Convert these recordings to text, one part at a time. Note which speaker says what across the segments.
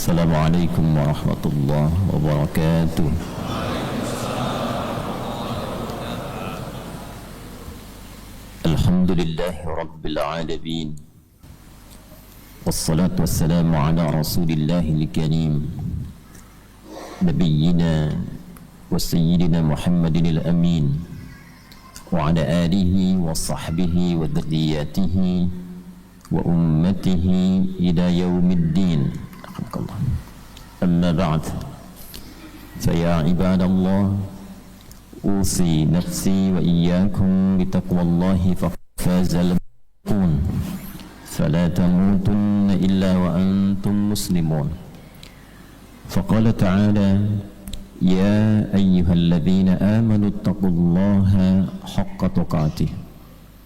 Speaker 1: Assalamualaikum warahmatullahi wabarakatuh. Alhamdulillahi rabbil alamin. Wassalatu wassalamu ala rasulillahil karim nabiyyina wa sayyidina Muhammadinil amin wa ala alihi wa sahbihi wa dzurriyyatihi wa ummatihi ila yaumiddin. Amma ba'd, faya ibadallah, usi nafsi wa iyyakum bitaqwallahi fafazal muttaqun, fala tamutunna illa wa antum muslimun. Faqala ta'ala, ya ayyuhalladzina amanu ittaqullaha haqqa tuqatih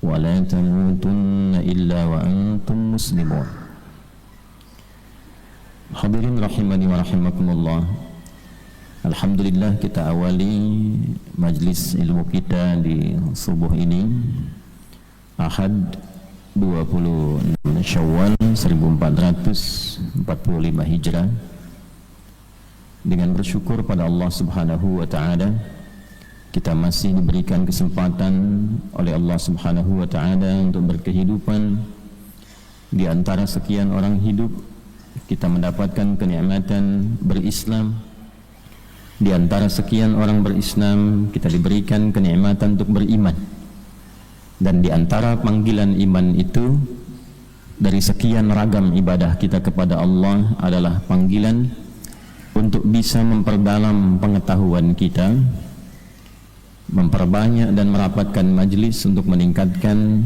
Speaker 1: wa la tamutunna illa wa antum muslimun. Hadirin rahimani wa rahimakumullah. Alhamdulillah, kita awali majlis ilmu kita di subuh ini, Ahad 26 Syawal 1445 Hijrah, dengan bersyukur pada Allah Subhanahu wa taala kita masih diberikan kesempatan oleh Allah Subhanahu wa taala untuk berkehidupan di antara sekian orang hidup. Kita mendapatkan kenikmatan berislam. Di antara sekian orang berislam, kita diberikan kenikmatan untuk beriman. Dan di antara panggilan iman itu, dari sekian ragam ibadah kita kepada Allah, adalah panggilan untuk bisa memperdalam pengetahuan kita, memperbanyak dan merapatkan majlis untuk meningkatkan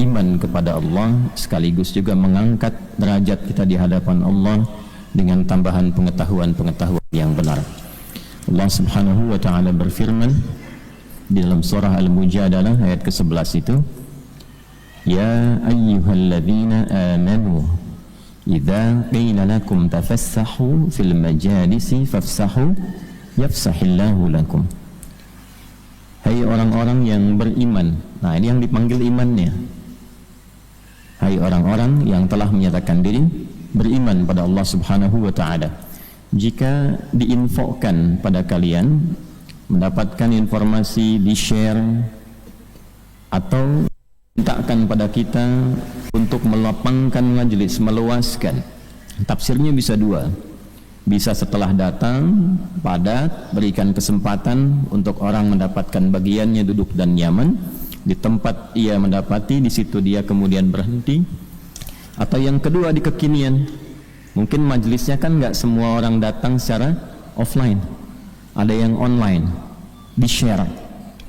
Speaker 1: iman kepada Allah, sekaligus juga mengangkat derajat kita di hadapan Allah dengan tambahan pengetahuan-pengetahuan yang benar. Allah Subhanahu wa taala berfirman di dalam surah Al-Mujadalah ayat ke-11 itu, ya ayyuhalladzina amanu idza qila lakum tafassahu fil majalisi fafsahu yafsahillahu lakum. Hai orang-orang yang beriman. Nah, ini yang dipanggil imannya. Hai orang-orang yang telah menyatakan diri beriman pada Allah Subhanahu wa taala, jika diinfokan pada kalian, mendapatkan informasi, di-share atau mintakan pada kita untuk melapangkan majelis, meluaskan. Tafsirnya bisa dua. Bisa setelah datang, padat, berikan kesempatan untuk orang mendapatkan bagiannya duduk dan nyaman di tempat ia mendapati, di situ dia kemudian berhenti. Atau yang kedua, di kekinian, mungkin majelisnya kan nggak semua orang datang secara offline, ada yang online, di share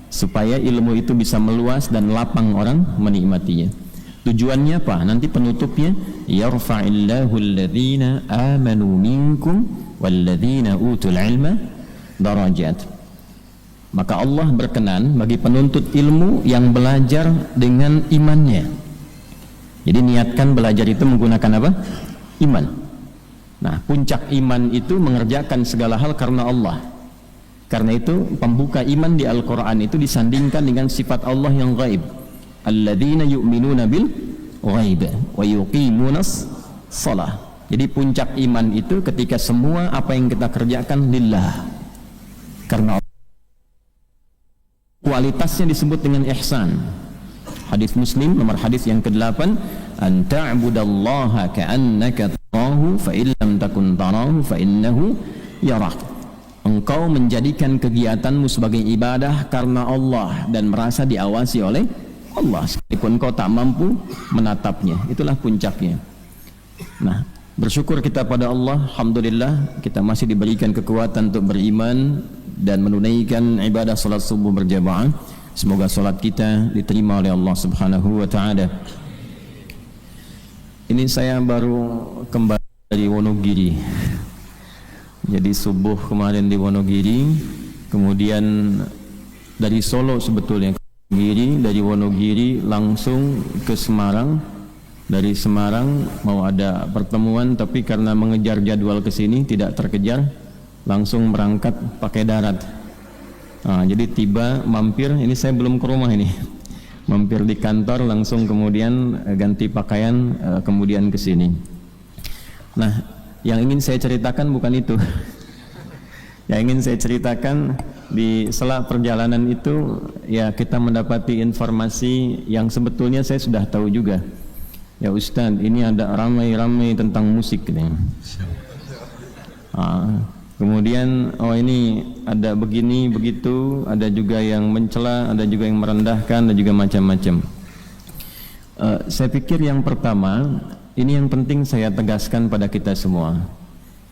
Speaker 1: supaya ilmu itu bisa meluas dan lapang orang menikmatinya. Tujuannya apa? Nanti penutupnya, yarfa'illahu alladhina amanu minkum walladhina utul ilma darajat. Maka Allah berkenan bagi penuntut ilmu yang belajar dengan imannya. Jadi niatkan belajar itu menggunakan apa? Iman. Nah, puncak iman itu mengerjakan segala hal karena Allah. Karena itu pembuka iman di Al-Quran itu disandingkan dengan sifat Allah yang gaib. Alladzina yu'minuna bil ghaib wa yuqimunas shalah. Jadi puncak iman itu ketika semua apa yang kita kerjakan lillah, karena kualitasnya disebut dengan ihsan. Hadis Muslim nomor hadis yang ke-8, an ta'budallaha ka'annaka tarahu fa illam takun tarahu fa innahu yarak. Engkau menjadikan kegiatanmu sebagai ibadah karena Allah dan merasa diawasi oleh Allah sekalipun kau tak mampu menatapnya. Itulah puncaknya. Nah, bersyukur kita pada Allah, alhamdulillah kita masih diberikan kekuatan untuk beriman dan menunaikan ibadah salat subuh berjamaah. Semoga salat kita diterima oleh Allah Subhanahu wa taala. Ini saya baru kembali dari Wonogiri. Jadi subuh kemarin di Wonogiri, kemudian dari Solo sebetulnya ke Wonogiri, dari Wonogiri langsung ke Semarang. Dari Semarang mau ada pertemuan, tapi karena mengejar jadwal ke sini tidak terkejar, langsung berangkat pakai darat. Nah, jadi tiba mampir, ini saya belum ke rumah ini, mampir di kantor, langsung kemudian ganti pakaian, kemudian ke sini. Nah, Yang ingin saya ceritakan bukan itu. Yang ingin saya ceritakan, di sela perjalanan itu ya kita mendapati informasi yang sebetulnya saya sudah tahu juga. Ya Ustadz, ini ada ramai-ramai tentang musik nih. Kemudian ini ada begini begitu, ada juga yang mencela, ada juga yang merendahkan, ada juga macam-macam. Saya pikir yang pertama, ini yang penting saya tegaskan pada kita semua.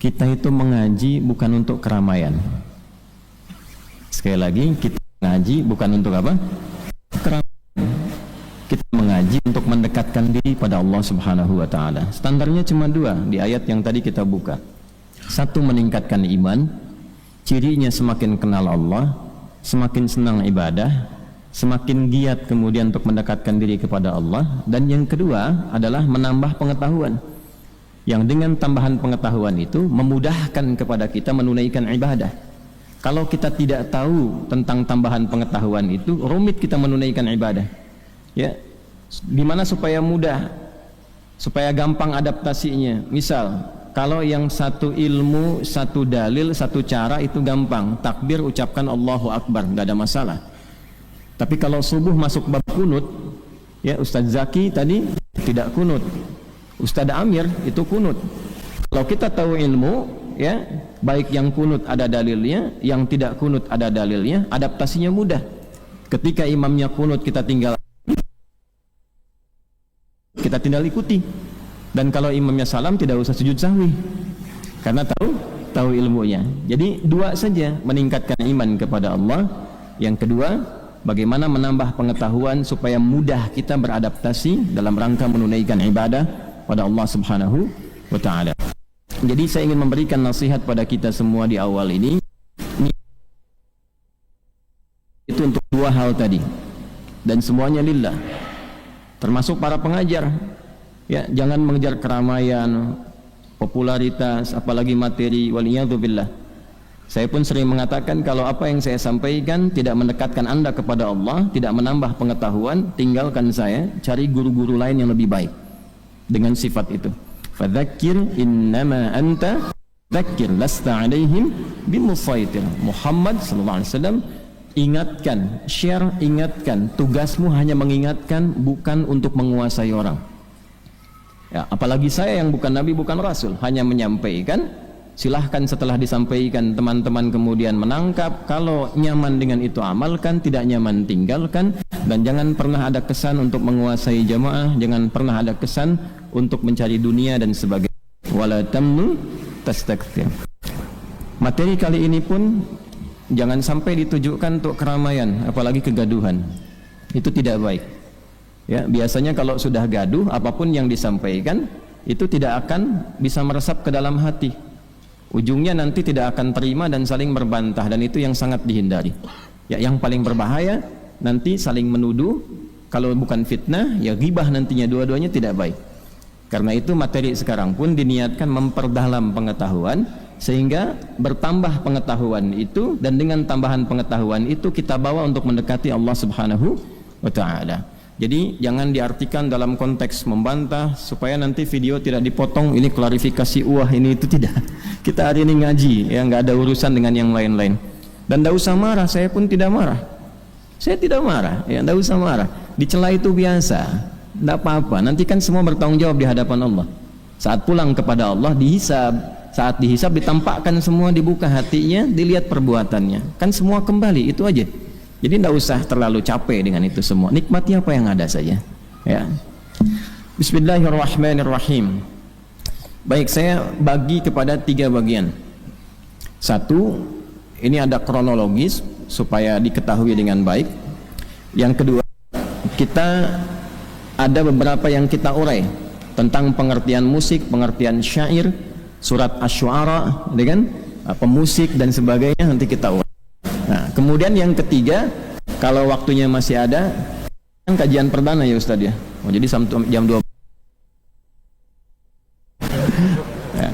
Speaker 1: Kita itu mengaji bukan untuk keramaian. Sekali lagi, kita mengaji bukan untuk apa? Keramaian. Kita mengaji untuk mendekatkan diri pada Allah Subhanahu wa taala. Standarnya cuma dua di ayat yang tadi kita buka. Satu, meningkatkan iman. Cirinya semakin kenal Allah, semakin senang ibadah, semakin giat kemudian untuk mendekatkan diri kepada Allah. Dan yang kedua adalah menambah pengetahuan, yang dengan tambahan pengetahuan itu memudahkan kepada kita menunaikan ibadah. Kalau kita tidak tahu tentang tambahan pengetahuan itu, rumit kita menunaikan ibadah. Ya, gimana supaya mudah, supaya gampang adaptasinya? Misal, kalau yang satu ilmu, satu dalil, satu cara itu gampang, takbir ucapkan Allahu Akbar, nggak ada masalah. Tapi kalau subuh masuk bab kunut, ya Ustadz Zaki tadi tidak kunut, Ustadz Amir itu kunut. Kalau kita tahu ilmu, ya baik yang kunut ada dalilnya, yang tidak kunut ada dalilnya, adaptasinya mudah. Ketika imamnya kunut kita tinggal ikuti. Dan kalau imamnya salam tidak usah sujud sahwi, karena tahu ilmunya. Jadi dua saja, meningkatkan iman kepada Allah. Yang kedua, bagaimana menambah pengetahuan supaya mudah kita beradaptasi dalam rangka menunaikan ibadah pada Allah Subhanahu wa taala. Jadi saya ingin memberikan nasihat pada kita semua di awal ini itu untuk dua hal tadi, dan semuanya lillah, termasuk para pengajar. Ya, jangan mengejar keramaian, popularitas, apalagi materi, waliyadzubillah. Saya pun sering mengatakan, kalau apa yang saya sampaikan tidak mendekatkan Anda kepada Allah, tidak menambah pengetahuan, tinggalkan saya, cari guru-guru lain yang lebih baik dengan sifat itu. Fadzakir innama anta dzakir lasta alaihim bimusaitir. Muhammad sallallahu alaihi wasallam, ingatkan, share, ingatkan. Tugasmu hanya mengingatkan, bukan untuk menguasai orang. Ya, apalagi saya yang bukan nabi, bukan rasul, hanya menyampaikan. Silahkan setelah disampaikan teman-teman kemudian menangkap. Kalau nyaman dengan itu amalkan, tidak nyaman tinggalkan. Dan jangan pernah ada kesan untuk menguasai jamaah, jangan pernah ada kesan untuk mencari dunia dan sebagainya. Wala tamnu tastakthir. Materi kali ini pun jangan sampai ditujukan untuk keramaian, apalagi kegaduhan. Itu tidak baik. Ya, biasanya kalau sudah gaduh, apapun yang disampaikan itu tidak akan bisa meresap ke dalam hati. Ujungnya nanti tidak akan terima dan saling berbantah, dan itu yang sangat dihindari. Ya, yang paling berbahaya nanti saling menuduh. Kalau bukan fitnah, ya ghibah nantinya, dua-duanya tidak baik. Karena itu materi sekarang pun diniatkan memperdalam pengetahuan, sehingga bertambah pengetahuan itu, dan dengan tambahan pengetahuan itu kita bawa untuk mendekati Allah Subhanahu wa taala. Jadi jangan diartikan dalam konteks membantah supaya nanti video tidak dipotong, ini klarifikasi ini itu, tidak. Kita hari ini ngaji, ya nggak ada urusan dengan yang lain-lain. Dan tidak usah marah, saya pun tidak marah. Saya tidak marah, ya tidak usah marah. Dicela itu biasa, tidak apa-apa. Nanti kan semua bertanggung jawab di hadapan Allah. Saat pulang kepada Allah dihisab, saat dihisab ditampakkan semua, dibuka hatinya, dilihat perbuatannya. Kan semua kembali, itu aja. Jadi tidak usah terlalu capek dengan itu semua. Nikmati apa yang ada saja. Ya. Bismillahirrahmanirrahim. Baik, saya bagi kepada 3 bagian. Satu, ini ada kronologis supaya diketahui dengan baik. Yang kedua, kita ada beberapa yang kita urai tentang pengertian musik, pengertian syair, surat Asy-Syu'ara, dengan pemusik dan sebagainya, nanti kita urai. Nah, kemudian yang ketiga, kalau waktunya masih ada, kajian perdana ya Ustadz ya. Oh, jadi jam 2. Ya.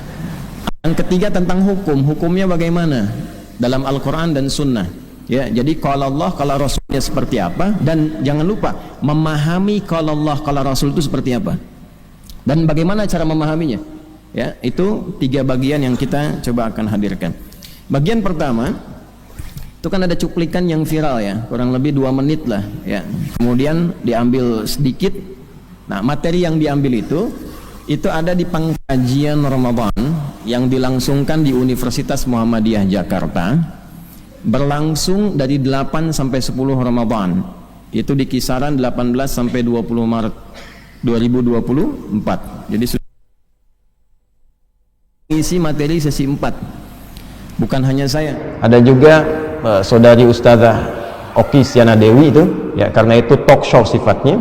Speaker 1: Yang ketiga tentang hukum, hukumnya bagaimana dalam Al-Quran dan Sunnah. Ya, jadi kalau Allah, kalau Rasulnya seperti apa, dan jangan lupa memahami kalau Allah, kalau Rasul itu seperti apa, dan bagaimana cara memahaminya. Ya, itu 3 bagian yang kita coba akan hadirkan. Bagian pertama itu kan ada cuplikan yang viral ya, kurang lebih 2 menit lah ya. Kemudian diambil sedikit. Nah, materi yang diambil itu ada di pengkajian Ramadan yang dilangsungkan di Universitas Muhammadiyah Jakarta, berlangsung dari 8 sampai 10 Ramadan. Itu di kisaran 18 sampai 20 Maret 2024. Jadi isi materi sesi 4. Bukan hanya saya, ada juga saudari Ustazah Oki Siana Dewi itu ya, karena itu talk show sifatnya.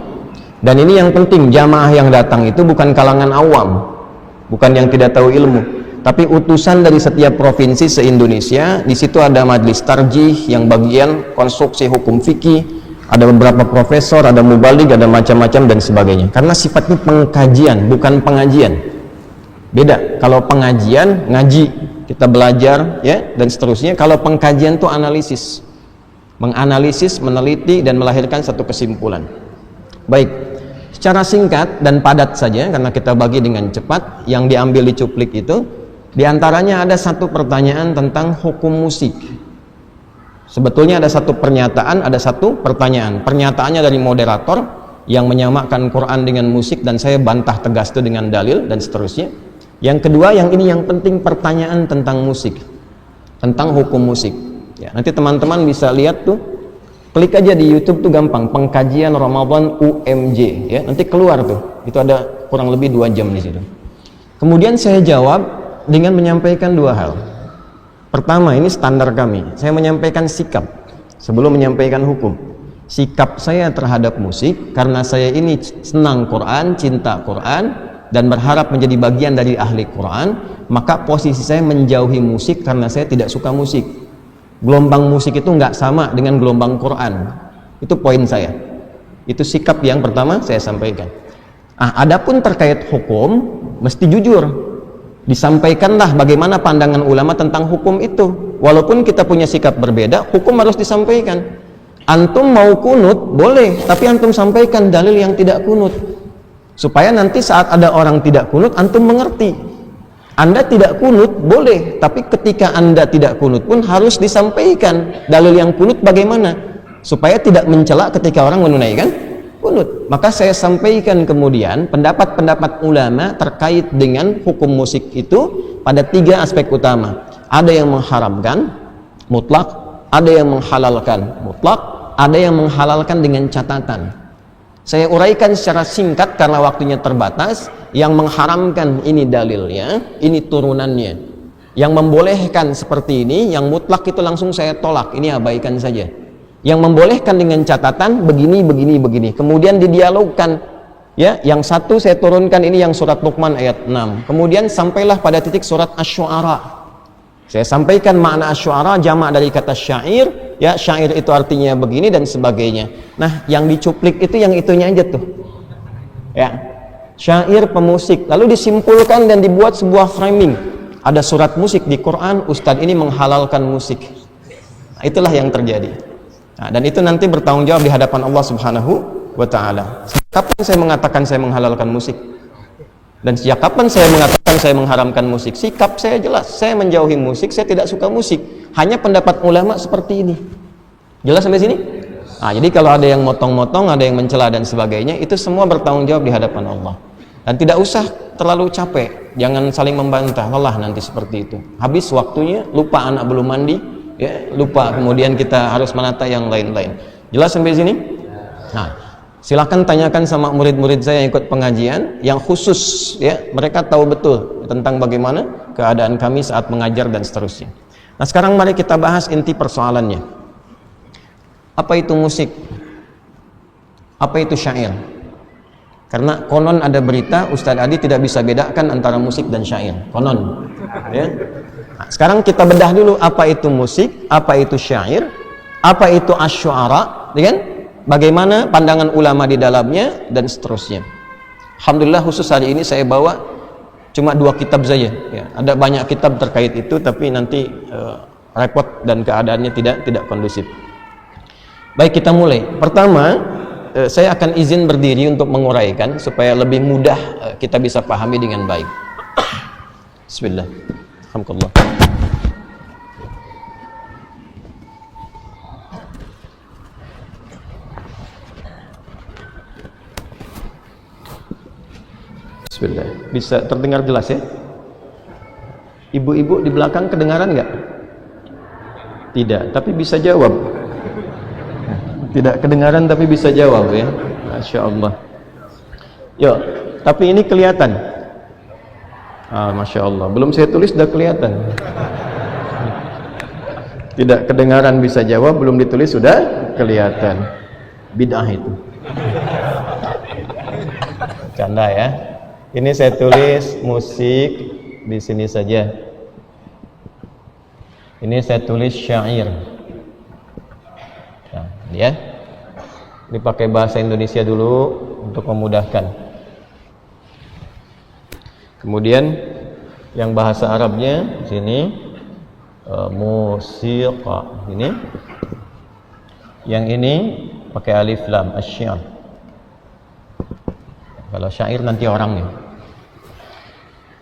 Speaker 1: Dan ini yang penting, jamaah yang datang itu bukan kalangan awam, bukan yang tidak tahu ilmu, tapi utusan dari setiap provinsi se-Indonesia. Di situ ada majelis tarjih yang bagian konstruksi hukum fikih, ada beberapa profesor, ada mubalik, ada macam-macam dan sebagainya. Karena sifatnya pengkajian, bukan pengajian. Beda, kalau pengajian ngaji, kita belajar ya dan seterusnya. Kalau pengkajian itu analisis, menganalisis, meneliti dan melahirkan satu kesimpulan. Baik, secara singkat dan padat saja karena kita bagi dengan cepat. Yang diambil di cuplik itu diantaranya ada satu pertanyaan tentang hukum musik. Sebetulnya ada satu pernyataan, ada satu pertanyaan. Pernyataannya dari moderator yang menyamakan Quran dengan musik, dan saya bantah tegas itu dengan dalil dan seterusnya. Yang kedua, yang ini yang penting, pertanyaan tentang musik, tentang hukum musik ya. Nanti teman-teman bisa lihat tuh, klik aja di YouTube tuh gampang, pengkajian Ramadan UMJ ya, nanti keluar tuh, itu ada kurang lebih 2 jam di situ. Kemudian saya jawab dengan menyampaikan 2 hal. Pertama, ini standar kami, saya menyampaikan sikap sebelum menyampaikan hukum. Sikap saya terhadap musik, karena saya ini senang Quran, cinta Quran, dan berharap menjadi bagian dari ahli Quran, maka posisi saya menjauhi musik karena saya tidak suka musik. Gelombang musik itu nggak sama dengan gelombang Quran. Itu poin saya. Itu sikap yang pertama saya sampaikan. Adapun terkait hukum, mesti jujur. Disampaikanlah bagaimana pandangan ulama tentang hukum itu. Walaupun kita punya sikap berbeda, hukum harus disampaikan. Antum mau kunut, boleh, tapi antum sampaikan dalil yang tidak kunut, supaya nanti saat ada orang tidak kunut, antum mengerti. Anda tidak kunut, boleh, tapi ketika Anda tidak kunut pun harus disampaikan dalil yang kunut bagaimana, supaya tidak mencela ketika orang menunaikan kunut. Maka saya sampaikan kemudian pendapat-pendapat ulama terkait dengan hukum musik itu pada 3 aspek utama. Ada yang mengharamkan mutlak, ada yang menghalalkan mutlak, ada yang menghalalkan dengan catatan. Saya uraikan secara singkat karena waktunya terbatas. Yang mengharamkan ini dalilnya, ini turunannya. Yang membolehkan seperti ini, yang mutlak itu langsung saya tolak, ini abaikan saja. Yang membolehkan dengan catatan begini, begini, begini. Kemudian didialogkan. Ya, yang satu saya turunkan ini yang surat Luqman ayat 6. Kemudian sampailah pada titik surat Asy-Syu'ara. Saya sampaikan makna Asy-Syu'ara jamak dari kata syair, ya syair itu artinya begini dan sebagainya. Nah, yang dicuplik itu yang itunya aja tuh. Ya. Syair pemusik, lalu disimpulkan dan dibuat sebuah framing. Ada surat musik di Quran, Ustadz ini menghalalkan musik. Nah, itulah yang terjadi. Nah, dan itu nanti bertanggung jawab di hadapan Allah Subhanahu wa ta'ala. Kapan saya mengatakan saya menghalalkan musik? Dan sejak kapan saya mengatakan saya mengharamkan musik? Sikap saya jelas, saya menjauhi musik, saya tidak suka musik. Hanya pendapat ulama seperti ini. Jelas sampai sini? Nah, jadi kalau ada yang motong-motong, ada yang mencela dan sebagainya, itu semua bertanggung jawab di hadapan Allah. Dan tidak usah terlalu capek, jangan saling membantah, lelah nanti seperti itu. Habis waktunya, lupa anak belum mandi, ya, lupa kemudian kita harus menata yang lain-lain. Jelas sampai sini? Nah, silakan tanyakan sama murid-murid saya yang ikut pengajian, yang khusus, ya, mereka tahu betul tentang bagaimana keadaan kami saat mengajar dan seterusnya. Nah, sekarang mari kita bahas inti persoalannya. Apa itu musik? Apa itu syair? Karena konon ada berita Ustadz Adi tidak bisa bedakan antara musik dan syair. Konon. Ya. Nah, sekarang kita bedah dulu apa itu musik, apa itu syair, apa itu asy-syu'ara, kan? Bagaimana pandangan ulama di dalamnya dan seterusnya. Alhamdulillah khusus hari ini saya bawa cuma 2 kitab saja. Ya. Ada banyak kitab terkait itu, tapi nanti repot dan keadaannya tidak kondusif. Baik, kita mulai. Pertama, saya akan izin berdiri untuk menguraikan supaya lebih mudah kita bisa pahami dengan baik.
Speaker 2: Bismillah. Alhamdulillah. Bismillah. Bisa terdengar jelas ya? Ibu-ibu di belakang kedengaran nggak? Tidak, tapi bisa jawab. Tidak kedengaran tapi bisa jawab ya. Masya Allah. Yuk, tapi ini kelihatan. Masya Allah. Belum saya tulis sudah kelihatan. Tidak kedengaran bisa jawab, belum ditulis sudah kelihatan. Bid'ah itu. Canda ya. Ini saya tulis musik di sini saja. Ini saya tulis syair. Nah, ya. Ini pakai bahasa Indonesia dulu untuk memudahkan. Kemudian yang bahasa Arabnya sini musiqa ini. Yang ini pakai alif lam asy-syair. Kalau syair nanti orangnya.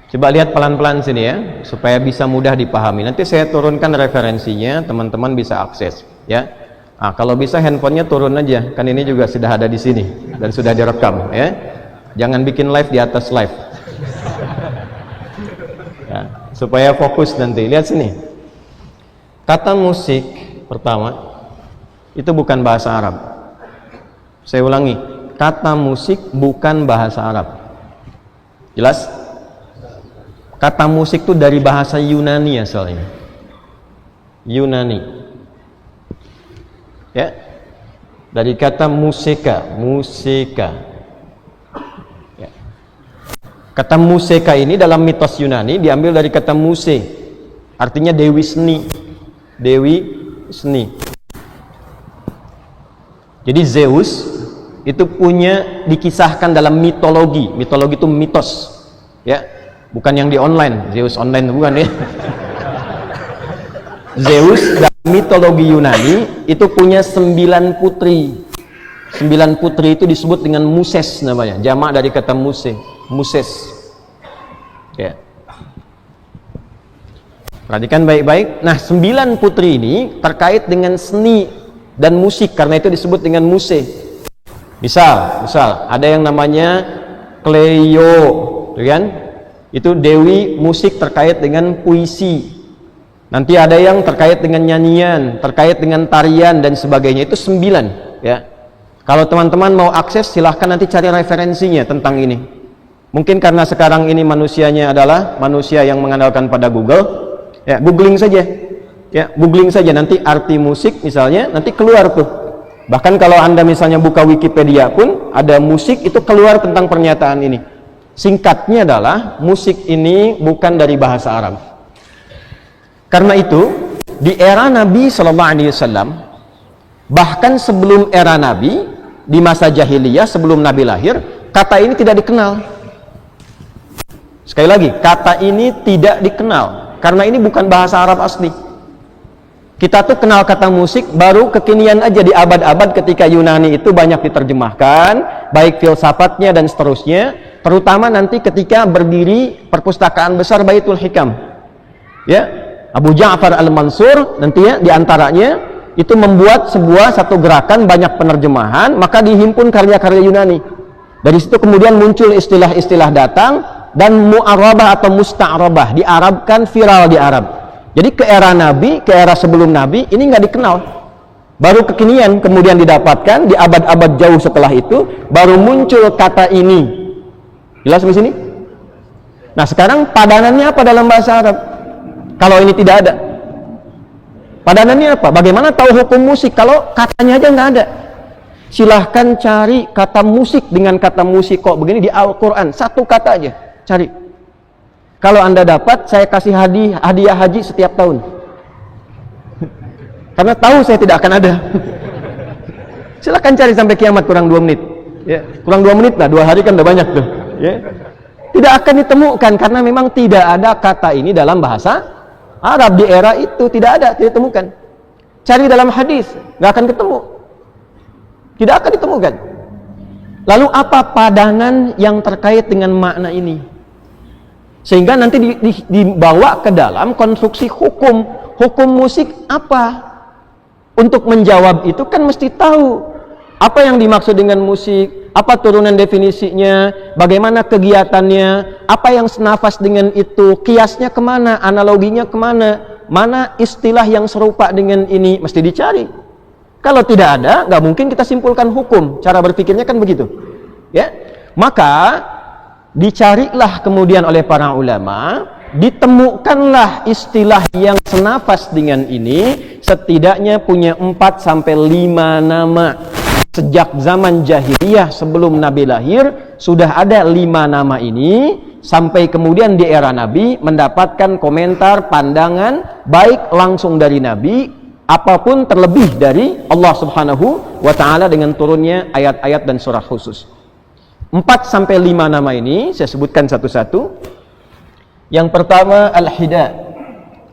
Speaker 2: Coba lihat pelan-pelan sini ya, supaya bisa mudah dipahami. Nanti saya turunkan referensinya, teman-teman bisa akses ya. Kalau bisa handphonenya turun aja, kan ini juga sudah ada di sini dan sudah direkam ya. Jangan bikin live di atas live. Ya, supaya fokus nanti. Lihat sini. Kata musik pertama itu bukan bahasa Arab. Saya ulangi, kata musik bukan bahasa Arab. Jelas? Kata musik itu dari bahasa Yunani asalnya. Yunani. Ya. Dari kata musika, musika. Ya. Kata musika ini dalam mitos Yunani diambil dari kata muse. Artinya dewi seni. Dewi seni. Jadi Zeus itu punya dikisahkan dalam mitologi. Mitologi itu mitos. Ya. Bukan yang di online, Zeus online bukan ya. Zeus dalam mitologi Yunani itu punya 9 putri. 9 putri itu disebut dengan Muses namanya, jamak dari kata muse, Muses. Ya. Perhatikan baik-baik. Nah, 9 putri ini terkait dengan seni dan musik, karena itu disebut dengan muse. Misal ada yang namanya Cleo, kan? Itu dewi musik terkait dengan puisi. Nanti ada yang terkait dengan nyanyian, terkait dengan tarian dan sebagainya. Itu 9 ya. Kalau teman-teman mau akses silahkan nanti cari referensinya tentang ini. Mungkin karena sekarang ini manusianya adalah manusia yang mengandalkan pada Google. Ya, googling saja. Ya, googling saja nanti arti musik misalnya, nanti keluar tuh. Bahkan kalau Anda misalnya buka Wikipedia pun ada musik itu keluar tentang pernyataan ini. Singkatnya adalah musik ini bukan dari bahasa Arab. Karena itu di era Nabi Sallallahu Alaihi Wasallam, bahkan sebelum era Nabi, di masa jahiliyah sebelum Nabi lahir, kata ini tidak dikenal. Sekali lagi, kata ini tidak dikenal karena ini bukan bahasa Arab asli. Kita tuh kenal kata musik baru kekinian aja di abad-abad ketika Yunani itu banyak diterjemahkan, baik filsafatnya dan seterusnya, terutama nanti ketika berdiri perpustakaan besar Baitul Hikam. Ya, Abu Ja'far Al-Mansur nanti ya diantaranya itu membuat satu gerakan banyak penerjemahan, maka dihimpun karya-karya Yunani. Dari situ kemudian muncul istilah-istilah datang dan mu'arabah atau musta'arabah, diarabkan, viral di Arab. Jadi ke era Nabi, ke era sebelum Nabi ini nggak dikenal. Baru kekinian kemudian didapatkan di abad-abad jauh setelah itu baru muncul kata ini. Jelas di sini? Nah, sekarang padanannya apa dalam bahasa Arab? Kalau ini tidak ada. Padanannya apa? Bagaimana tahu hukum musik kalau katanya aja nggak ada? Silahkan cari kata musik dengan kata musik kok begini di Al-Quran. Satu kata aja, cari. Kalau Anda dapat, saya kasih hadiah haji setiap tahun. Karena tahu saya tidak akan ada. Silahkan cari sampai kiamat kurang 2 menit. Ya, kurang 2 menit lah, 2 hari kan udah banyak tuh. Ya. Tidak akan ditemukan karena memang tidak ada kata ini dalam bahasa Arab di era itu, tidak ada, tidak ditemukan. Cari dalam hadis, nggak akan ketemu. Tidak akan ditemukan. Lalu apa padanan yang terkait dengan makna ini? Sehingga nanti dibawa ke dalam konstruksi hukum. Hukum musik apa? Untuk menjawab itu kan mesti tahu apa yang dimaksud dengan musik, apa turunan definisinya, bagaimana kegiatannya, apa yang senafas dengan itu, kiasnya kemana, analoginya kemana, mana istilah yang serupa dengan ini, mesti dicari. Kalau tidak ada, nggak mungkin kita simpulkan hukum. Cara berpikirnya kan begitu, ya. Maka dicarilah kemudian oleh para ulama, ditemukanlah istilah yang senafas dengan ini, setidaknya punya 4 sampai 5 nama. Sejak zaman jahiliyah sebelum Nabi lahir sudah ada 5 nama ini, sampai kemudian di era Nabi mendapatkan komentar, pandangan baik langsung dari Nabi apapun terlebih dari Allah Subhanahu wa taala dengan turunnya ayat-ayat dan surah khusus. 4 sampai 5 nama ini saya sebutkan satu-satu. Yang pertama al-hida,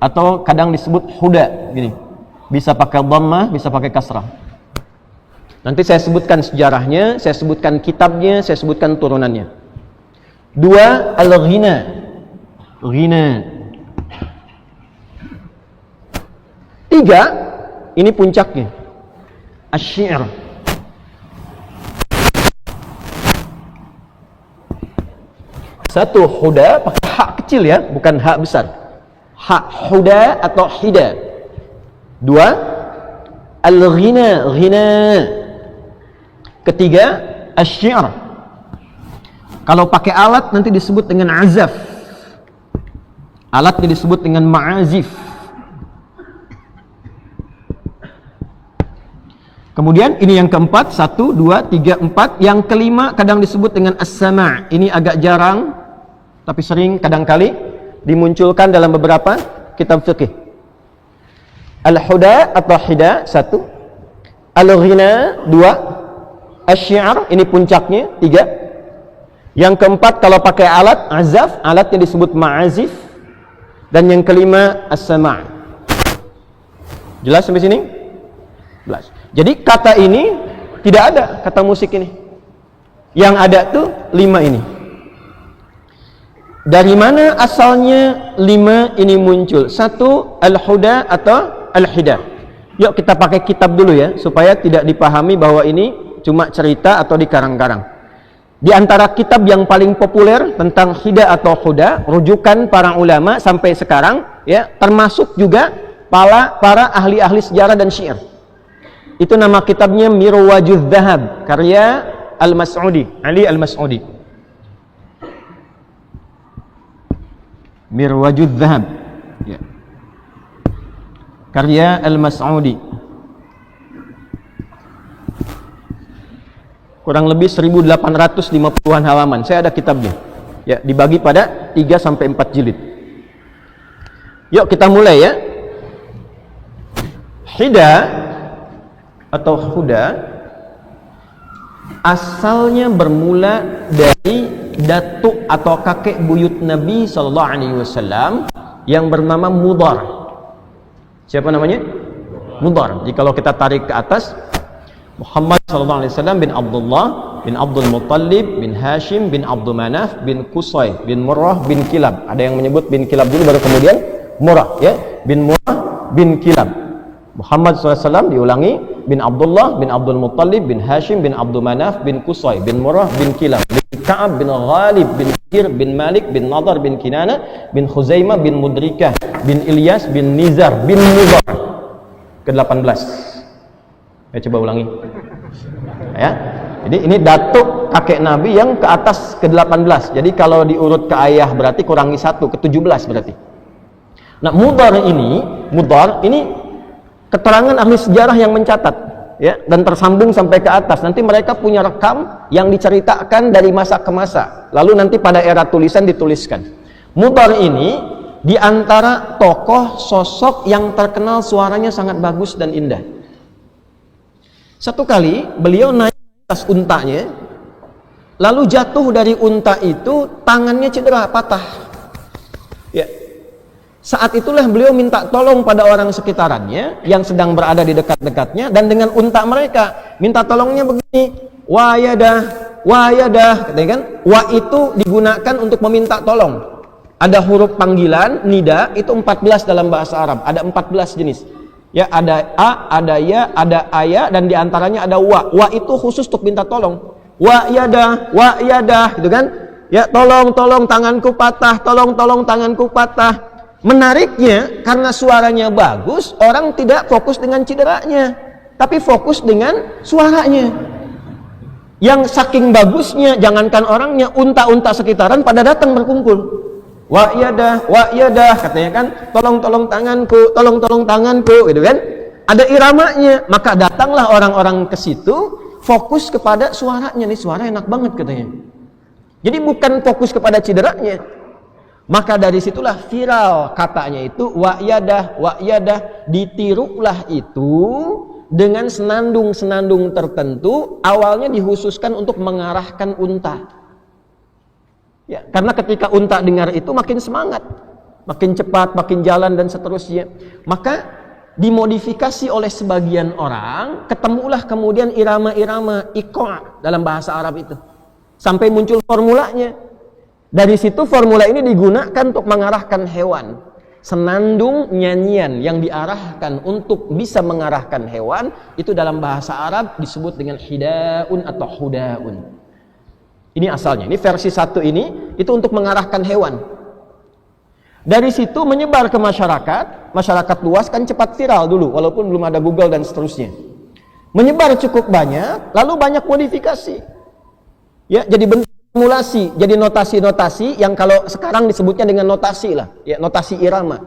Speaker 2: atau kadang disebut huda, gini. Bisa pakai dhammah, bisa pakai kasrah. Nanti saya sebutkan sejarahnya, saya sebutkan kitabnya, saya sebutkan turunannya. 2 al-ghina. Ghina. 3 ini puncaknya. Asy-syi'r. Satu huda pakai hak kecil ya, bukan hak besar. Hak huda atau hida. 2 al-ghina, ghina. Ketiga asy-syi'r. Kalau pakai alat nanti disebut dengan azaf. Alatnya disebut dengan ma'azif. Kemudian ini yang keempat, 1, 2, 3, 4. Yang kelima kadang disebut dengan as-sama'. Ini agak jarang, tapi sering kadang-kali dimunculkan dalam beberapa kitab fikih. Al-huda atau hida 1, al-ghina 2, asy-syi'r ini puncaknya 3. Yang keempat kalau pakai alat azaf, alatnya disebut ma'azif. Dan yang kelima as-sama'. Jelas sampai sini? Jelas. Jadi kata ini tidak ada, kata musik ini. Yang ada tuh 5 ini. Dari mana asalnya 5 ini muncul? 1 al-huda atau al-hida. Yuk kita pakai kitab dulu ya, supaya tidak dipahami bahwa ini cuma cerita atau dikarang-karang. Di antara kitab yang paling populer tentang hida atau huda, rujukan para ulama sampai sekarang ya, termasuk juga para ahli-ahli sejarah dan syair. Itu nama kitabnya Mirwajudz Dzahab, karya Al-Mas'udi, Ali Al-Mas'udi. Mirwajudz Dzahab, ya. Karya Al-Mas'udi. Kurang lebih 1850-an halaman. Saya ada kitabnya. Ya, dibagi pada 3 sampai 4 jilid. Yuk kita mulai ya. Hida atau huda asalnya bermula dari datuk atau kakek buyut Nabi sallallahu alaihi wasallam yang bernama Mudhar. Siapa namanya? Mudhar. Jadi kalau kita tarik ke atas, Muhammad sallallahu alaihi wasallam bin Abdullah bin Abdul Muttalib bin Hashim bin Abdul Manaf bin Qusay bin Murrah bin Kilab. Ada yang menyebut bin Kilab dulu baru kemudian Murrah ya. Bin Murrah bin Kilab. Muhammad SAW diulangi bin Abdullah bin Abdul Muttalib bin Hashim bin Abdul Manaf bin Qusay bin Murrah bin Kilab bin Ka'ab bin Ghalib bin Hir bin Malik bin Nadar bin Kinana bin Khuzaimah bin Mudrikah bin Ilyas bin Nizar bin Mudhar. Ke-18. Ya, coba ulangi ya. Jadi ini datuk kakek Nabi yang ke atas ke-18. Jadi kalau diurut ke ayah berarti kurangi 1, ke-17 berarti. Nah, Mudhar ini keterangan ahli sejarah yang mencatat ya, dan tersambung sampai ke atas. Nanti mereka punya rekam yang diceritakan dari masa ke masa, lalu nanti pada era tulisan dituliskan. Mudhar ini di antara tokoh sosok yang terkenal suaranya sangat bagus dan indah. Satu kali beliau naik atas untanya, lalu jatuh dari unta itu, tangannya cedera, patah ya. Saat itulah beliau minta tolong pada orang sekitarannya yang sedang berada di dekat-dekatnya, dan dengan unta mereka minta tolongnya begini, wa yadah, katanya kan, wa itu digunakan untuk meminta tolong. Ada huruf panggilan, nida, itu 14 dalam bahasa Arab. Ada 14 jenis. Ya, ada a, ada ya, ada aya, dan diantaranya ada wa. Wa itu khusus untuk minta tolong. Wa yadah, gitu kan? Ya, tolong tanganku patah, tolong tanganku patah. Menariknya, karena suaranya bagus, orang tidak fokus dengan cederanya, tapi fokus dengan suaranya. Yang saking bagusnya, jangankan orangnya, unta-unta sekitaran pada datang berkumpul. Wa yadah, katanya kan, tolong tanganku, gitu kan? Ada iramanya, maka datanglah orang-orang ke situ, fokus kepada suaranya. Nih suara enak banget katanya. Jadi bukan fokus kepada cederanya. Maka dari situlah viral katanya itu wa yadah, ditirulah itu dengan senandung-senandung tertentu, awalnya dikhususkan untuk mengarahkan unta. Ya, karena ketika unta dengar itu makin semangat, makin cepat, makin jalan dan seterusnya. Maka dimodifikasi oleh sebagian orang, ketemulah kemudian irama-irama iqa' dalam bahasa Arab itu. Sampai muncul formulanya. Dari situ formula ini digunakan untuk mengarahkan hewan. Senandung nyanyian yang diarahkan untuk bisa mengarahkan hewan, itu dalam bahasa Arab disebut dengan hidaun atau hudaun. Ini asalnya, ini versi 1 ini, itu untuk mengarahkan hewan. Dari situ menyebar ke masyarakat luas kan cepat viral dulu, walaupun belum ada Google dan seterusnya. Menyebar cukup banyak, lalu banyak modifikasi. Ya, jadi bentuk formulasi, jadi notasi-notasi yang kalau sekarang disebutnya dengan notasi lah, ya, notasi irama.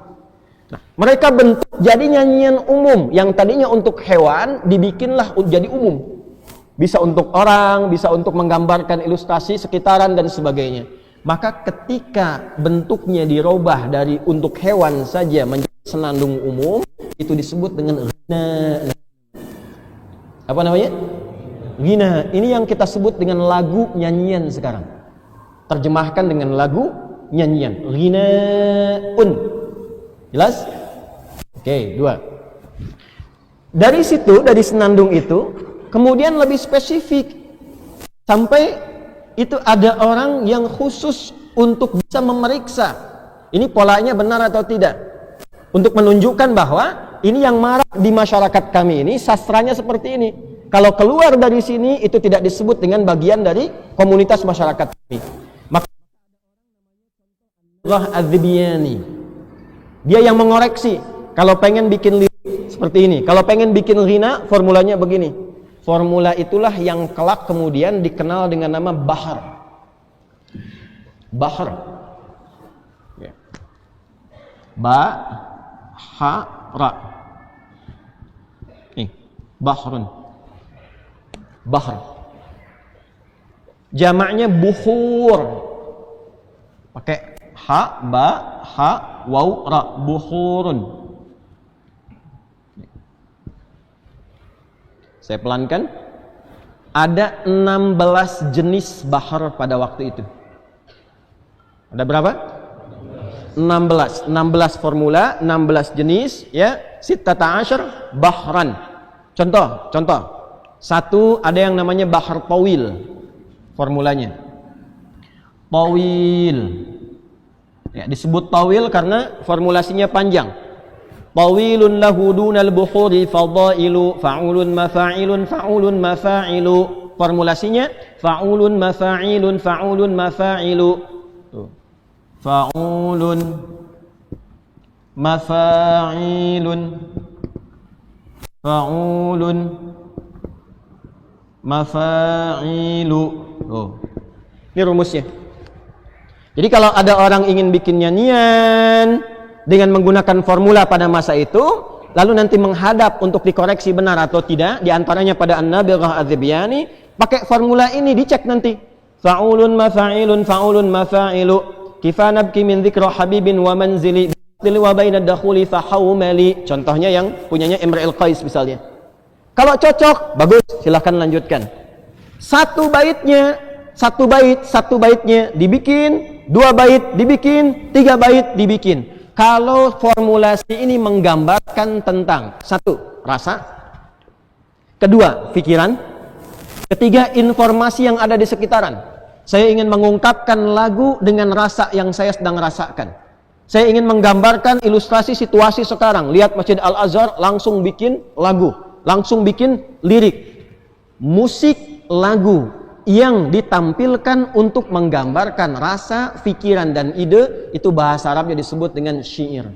Speaker 2: Nah, mereka bentuk jadi nyanyian umum, yang tadinya untuk hewan, dibikinlah jadi umum. Bisa untuk orang, bisa untuk menggambarkan ilustrasi sekitaran dan sebagainya. Maka ketika bentuknya dirubah dari untuk hewan saja menjadi senandung umum, itu disebut dengan ghina. Apa namanya? Ghina. Ini yang kita sebut dengan lagu nyanyian sekarang. Terjemahkan dengan lagu nyanyian. Ghinaun. Jelas? Oke, 2. Dari situ, dari senandung itu, kemudian lebih spesifik, sampai itu ada orang yang khusus untuk bisa memeriksa ini polanya benar atau tidak, untuk menunjukkan bahwa ini yang marak di masyarakat kami ini, sastranya seperti ini. Kalau keluar dari sini, itu tidak disebut dengan bagian dari komunitas masyarakat kami. Maka Allah Az-Zibyani, dia yang mengoreksi. Kalau pengen bikin lirik seperti ini, kalau pengen bikin ghina, formulanya begini. Formula itulah yang kelak kemudian dikenal dengan nama bahar. Bahar. Ya. Ba, ha, ra. Nih, bahrun. Bahar. Jamaknya buhur. Pakai ha, ba, ha, waw, ra. Buhurun. Saya pelankan. Ada 16 jenis bahar pada waktu itu. Ada berapa? 16 formula, 16 jenis, ya. Sittata asyar bahran. Contoh. 1 ada yang namanya bahar tawil. Formulanya. Tawil. Ya, disebut tawil karena formulasinya panjang. Tawilun lahu dunal buhuri fadailu fa'ulun mafa'ilu. Formulasinya fa'ulun mafa'ilun mafa'ilu. Fa'ulun mafa'ilun fa'ulun mafa'ilu. Ini rumusnya. Jadi kalau ada orang ingin bikin nyanyian dengan menggunakan formula pada masa itu, lalu nanti menghadap untuk dikoreksi benar atau tidak, diantaranya pada An-Nabighah Az-Zibyani, pakai formula ini dicek nanti. Fa'ulun mafa'ilu kifanabki min dzikra habibin wa manzili wa baina dakhuli fahawmali. Contohnya yang punyanya Imrul Qais misalnya. Kalau cocok, bagus, silahkan lanjutkan. Satu baitnya dibikin, 2 bait dibikin, 3 bait dibikin. Kalau formulasi ini menggambarkan tentang 1, rasa, 2, pikiran, 3, informasi yang ada di sekitaran. Saya ingin mengungkapkan lagu dengan rasa yang saya sedang rasakan. Saya ingin menggambarkan ilustrasi situasi sekarang. Lihat Masjid Al-Azhar, langsung bikin lagu, langsung bikin lirik. Musik lagu yang ditampilkan untuk menggambarkan rasa, pikiran, dan ide, itu bahasa Arabnya disebut dengan syair.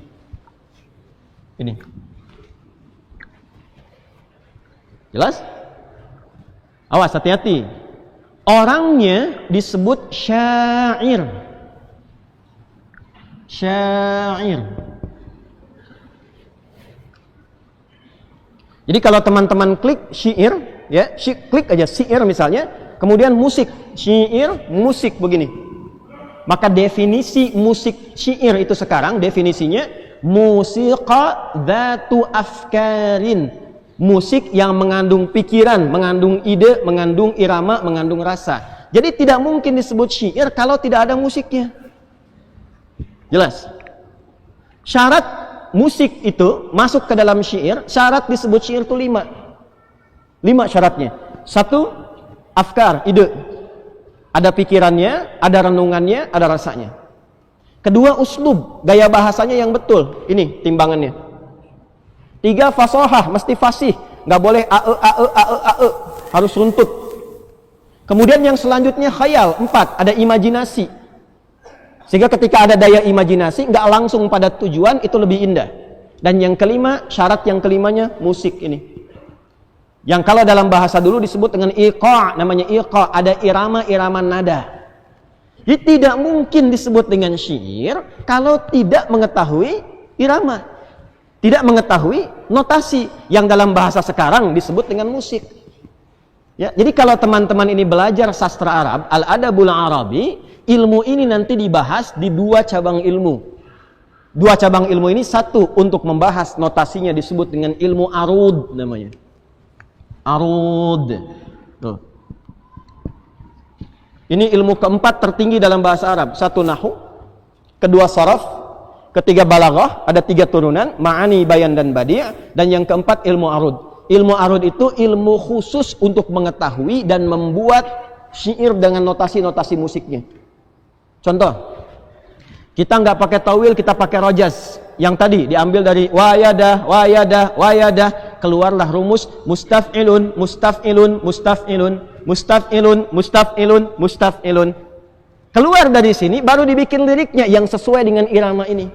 Speaker 2: Ini. Jelas? Awas, hati-hati. Orangnya disebut syair. Syair. Jadi kalau teman-teman klik syair, ya, klik aja syair misalnya, kemudian musik, syair, musik begini. Maka definisi musik syair itu sekarang definisinya musiqa dzatu afkarin. Musik yang mengandung pikiran, mengandung ide, mengandung irama, mengandung rasa. Jadi tidak mungkin disebut syair kalau tidak ada musiknya. Jelas? Syarat musik itu masuk ke dalam syair, syarat disebut syair itu 5. 5 syaratnya. 1, afkar, ide. Ada pikirannya, ada renungannya, ada rasanya. Kedua, uslub, gaya bahasanya yang betul. Ini timbangannya. 3, fasohah, mesti fasih, nggak boleh ae, harus runtut. Kemudian yang selanjutnya khayal. 4, ada imajinasi. Sehingga ketika ada daya imajinasi, nggak langsung pada tujuan, itu lebih indah. Dan yang kelima, syarat yang kelimanya musik ini. Yang kalau dalam bahasa dulu disebut dengan iqa, namanya iqa, ada irama-irama nada. Jadi tidak mungkin disebut dengan syair kalau tidak mengetahui irama. Tidak mengetahui notasi yang dalam bahasa sekarang disebut dengan musik. Ya, jadi kalau teman-teman ini belajar sastra Arab, Al-Adabul Arabi, ilmu ini nanti dibahas di 2 cabang ilmu. 2 cabang ilmu ini, satu untuk membahas notasinya disebut dengan ilmu arud namanya. Arud. Tuh. Ini ilmu keempat tertinggi dalam bahasa Arab. 1 nahwu, kedua saraf, ketiga balaghah, ada 3 turunan, ma'ani, bayan, dan badi', dan yang keempat ilmu arud. Ilmu arud itu ilmu khusus untuk mengetahui dan membuat syair dengan notasi-notasi musiknya. Contoh, kita nggak pakai tawil, kita pakai rojaz. Yang tadi diambil dari wayadah, wayadah, wayadah, keluarlah rumus mustaf'ilun, mustaf'ilun, mustaf'ilun, mustaf'ilun, mustaf'ilun, mustaf'ilun. Keluar dari sini baru dibikin liriknya yang sesuai dengan irama ini.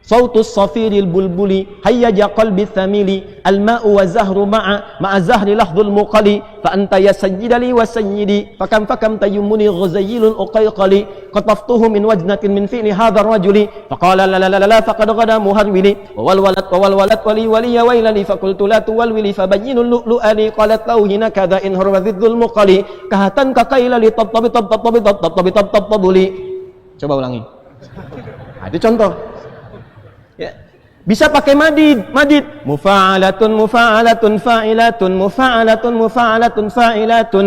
Speaker 2: Sautus safiril bulbuli hayyaja qalbi thamili al-ma'u wa zahru ma'a zahri lahdul muqali fa anta ya sayyidali wa sayyidi fakam tayyumuni ghuzayyilun uqayqali qataftuhu min wajnatin min fi'li hadha ar-rajuli faqala la la la la faqad ghada muharwili wa wal walad wali wali ya wailani faqultu la tuwalwili fabayyinul lu'lu'ani qalat lahu hina kadha in hurwadhidul muqali kahatan kaqaila li tabtabi tabtabi tabtabi tabtabuli. Coba ulangi. Itu contoh. Ya. Bisa pakai madid, mufa'alatun mufa'alatun fa'ilatun mufa'alatun mufa'alatun fa'ilatun.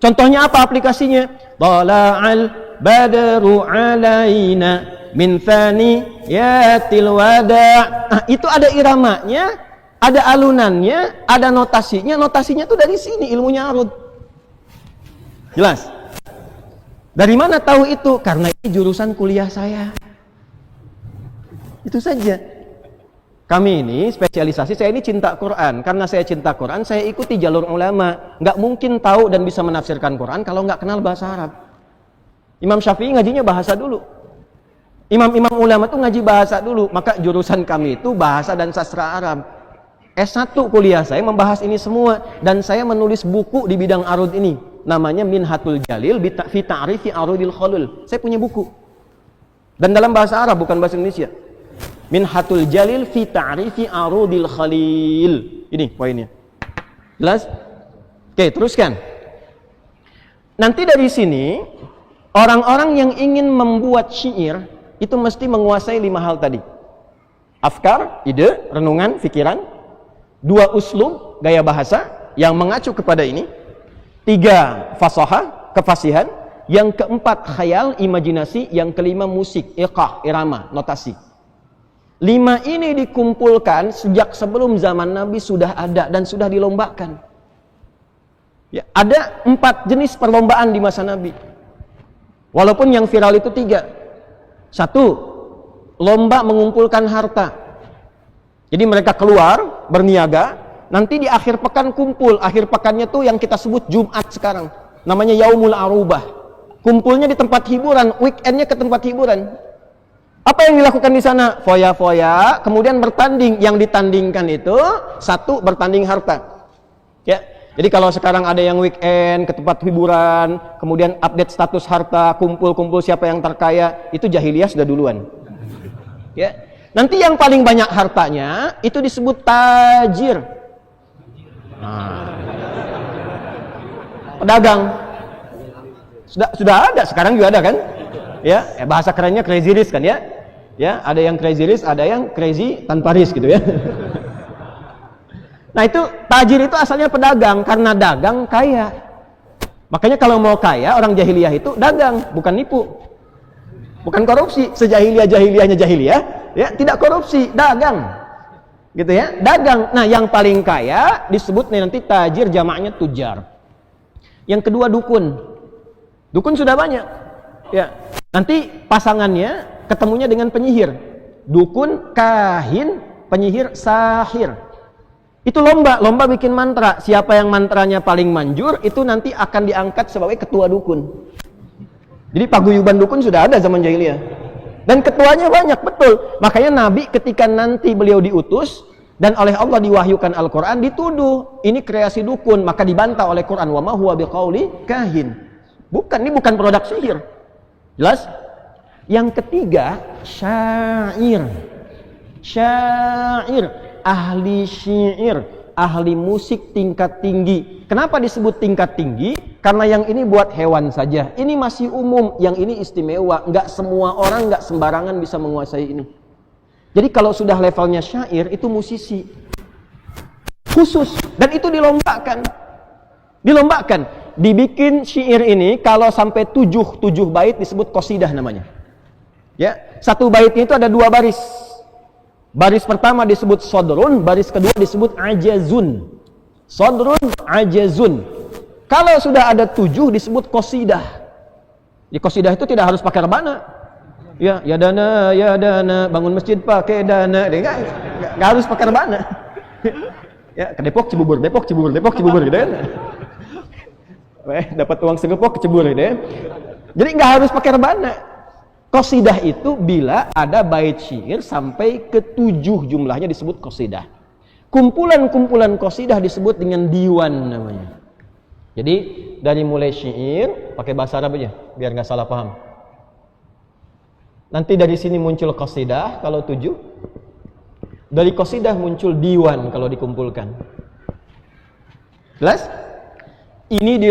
Speaker 2: Contohnya apa aplikasinya? Tala'al badru alaina min thaniyatil wada'. Nah, itu ada iramanya, ada alunannya, ada notasinya. Notasinya itu dari sini ilmunya arud. Jelas? Dari mana tahu itu? Karena ini jurusan kuliah saya. Itu saja. Kami ini spesialisasi, saya ini cinta Quran. Karena saya cinta Quran, saya ikuti jalur ulama. Nggak mungkin tahu dan bisa menafsirkan Quran kalau nggak kenal bahasa Arab. Imam Syafi'i ngajinya bahasa dulu. Imam-imam ulama itu ngaji bahasa dulu. Maka jurusan kami itu bahasa dan sastra Arab. S1 kuliah saya membahas ini semua. Dan saya menulis buku di bidang arud ini. Namanya Minhatul Jalil fi Ta'rifi Arudil Khalul. Saya punya buku. Dan dalam bahasa Arab, bukan bahasa Indonesia. Minhatul Jalil fi Ta'rifi Arudil Khalil. Ini poinnya. Jelas? Oke, teruskan. Nanti dari sini, orang-orang yang ingin membuat syair itu mesti menguasai 5 hal tadi. Afkar, ide, renungan, pikiran. 2, uslub, gaya bahasa yang mengacu kepada ini. 3, fasahah, kefasihan. Yang keempat, khayal, imajinasi. Yang kelima, musik, iqah, irama, notasi. 5 ini dikumpulkan sejak sebelum zaman Nabi sudah ada dan sudah dilombakan. Ya, ada 4 jenis perlombaan di masa Nabi. Walaupun yang viral itu 3. 1, lomba mengumpulkan harta. Jadi mereka keluar berniaga, nanti di akhir pekan kumpul. Akhir pekannya tuh yang kita sebut Jumat sekarang, namanya Yaumul Arubah. Kumpulnya di tempat hiburan, weekendnya ke tempat hiburan. Apa yang dilakukan di sana? Foya-foya, kemudian bertanding. Yang ditandingkan itu 1, bertanding harta. Ya. Jadi kalau sekarang ada yang weekend ke tempat hiburan, kemudian update status harta, kumpul-kumpul siapa yang terkaya, itu jahiliyah sudah duluan. Ya. Nanti yang paling banyak hartanya itu disebut tajir. Pedagang. Sudah ada, sekarang juga ada kan? Ya, bahasa kerennya crazy rich kan ya? Ya, ada yang crazy rich, ada yang crazy tanpa risk gitu ya. Nah itu tajir itu asalnya pedagang, karena dagang kaya. Makanya kalau mau kaya orang jahiliyah itu dagang, bukan nipu, bukan korupsi. Sejahiliyah-jahiliyahnya jahiliyah, ya tidak korupsi, dagang, gitu ya, dagang. Nah yang paling kaya disebut nanti tajir, jamaknya tujar. Yang kedua dukun, dukun sudah banyak, ya. Nanti pasangannya ketemunya dengan penyihir, dukun, kahin, penyihir, sahir. Itu lomba bikin mantra. Siapa yang mantranya paling manjur, itu nanti akan diangkat sebagai ketua dukun. Jadi paguyuban dukun sudah ada zaman jahiliyah. Dan ketuanya banyak, betul. Makanya Nabi ketika nanti beliau diutus, dan oleh Allah diwahyukan Al-Quran, dituduh, ini kreasi dukun. Maka dibantah oleh Quran, wa ma huwa biqauli kahin. Bukan, ini bukan produk sihir. Jelas? Yang ketiga, syair. Syair. Ahli syair, ahli musik tingkat tinggi. Kenapa disebut tingkat tinggi? Karena yang ini buat hewan saja. Ini masih umum, yang ini istimewa. Enggak semua orang, enggak sembarangan bisa menguasai ini. Jadi kalau sudah levelnya syair, itu musisi khusus. Dan itu dilombakan. Dilombakan. Dibikin syair ini, kalau sampai 7 bait disebut qasidah namanya. Ya, 1 baitnya itu ada 2 baris. Baris pertama disebut sodrun, baris kedua disebut ajazun. Sodrun, ajazun. Kalau sudah ada 7 disebut qasidah. Di qasidah itu tidak harus pakai rebana. Ya dana, bangun masjid pakai dana. Enggak harus pakai rebana. Ya, ke Depok Cibubur gitu kan. Dapat uang segepok kecebur gitu ya. Jadi enggak harus pakai rebana. Qasidah itu bila ada bait syair sampai ke 7 jumlahnya disebut qasidah. Kumpulan-kumpulan qasidah disebut dengan diwan namanya. Jadi dari mulai syair pakai bahasa Arab aja biar nggak salah paham. Nanti dari sini muncul qasidah kalau 7. Dari qasidah muncul diwan kalau dikumpulkan. Jelas? Ini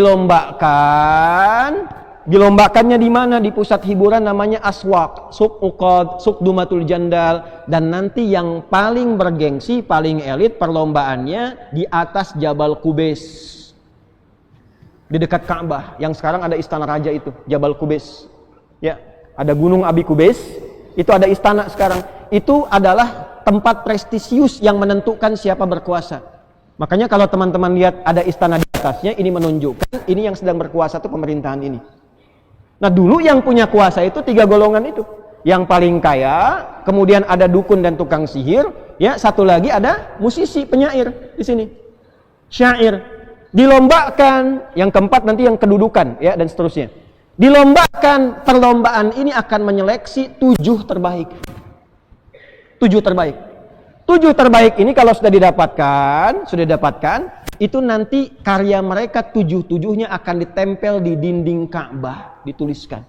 Speaker 2: dilombakannya di mana? Di pusat hiburan namanya aswaq, suq uqad, suq dumatul jandal. Dan nanti yang paling bergengsi, paling elit perlombaannya di atas Jabal Qubais, di dekat Ka'bah, yang sekarang ada istana raja itu, Jabal Qubais. Ya, ada gunung Abi Qubais, itu ada istana sekarang. Itu adalah tempat prestisius yang menentukan siapa berkuasa. Makanya kalau teman-teman lihat ada istana di atasnya, ini menunjukkan ini yang sedang berkuasa itu pemerintahan ini. Nah dulu yang punya kuasa itu 3 golongan itu. Yang paling kaya, kemudian ada dukun dan tukang sihir, ya, satu lagi ada musisi, penyair di sini. Syair. Dilombakan, yang keempat nanti yang kedudukan, ya, dan seterusnya. Dilombakan, perlombaan ini akan menyeleksi 7 terbaik. 7 terbaik. 7 terbaik ini kalau sudah didapatkan, itu nanti karya mereka 7-7-nya akan ditempel di dinding Ka'bah, dituliskan.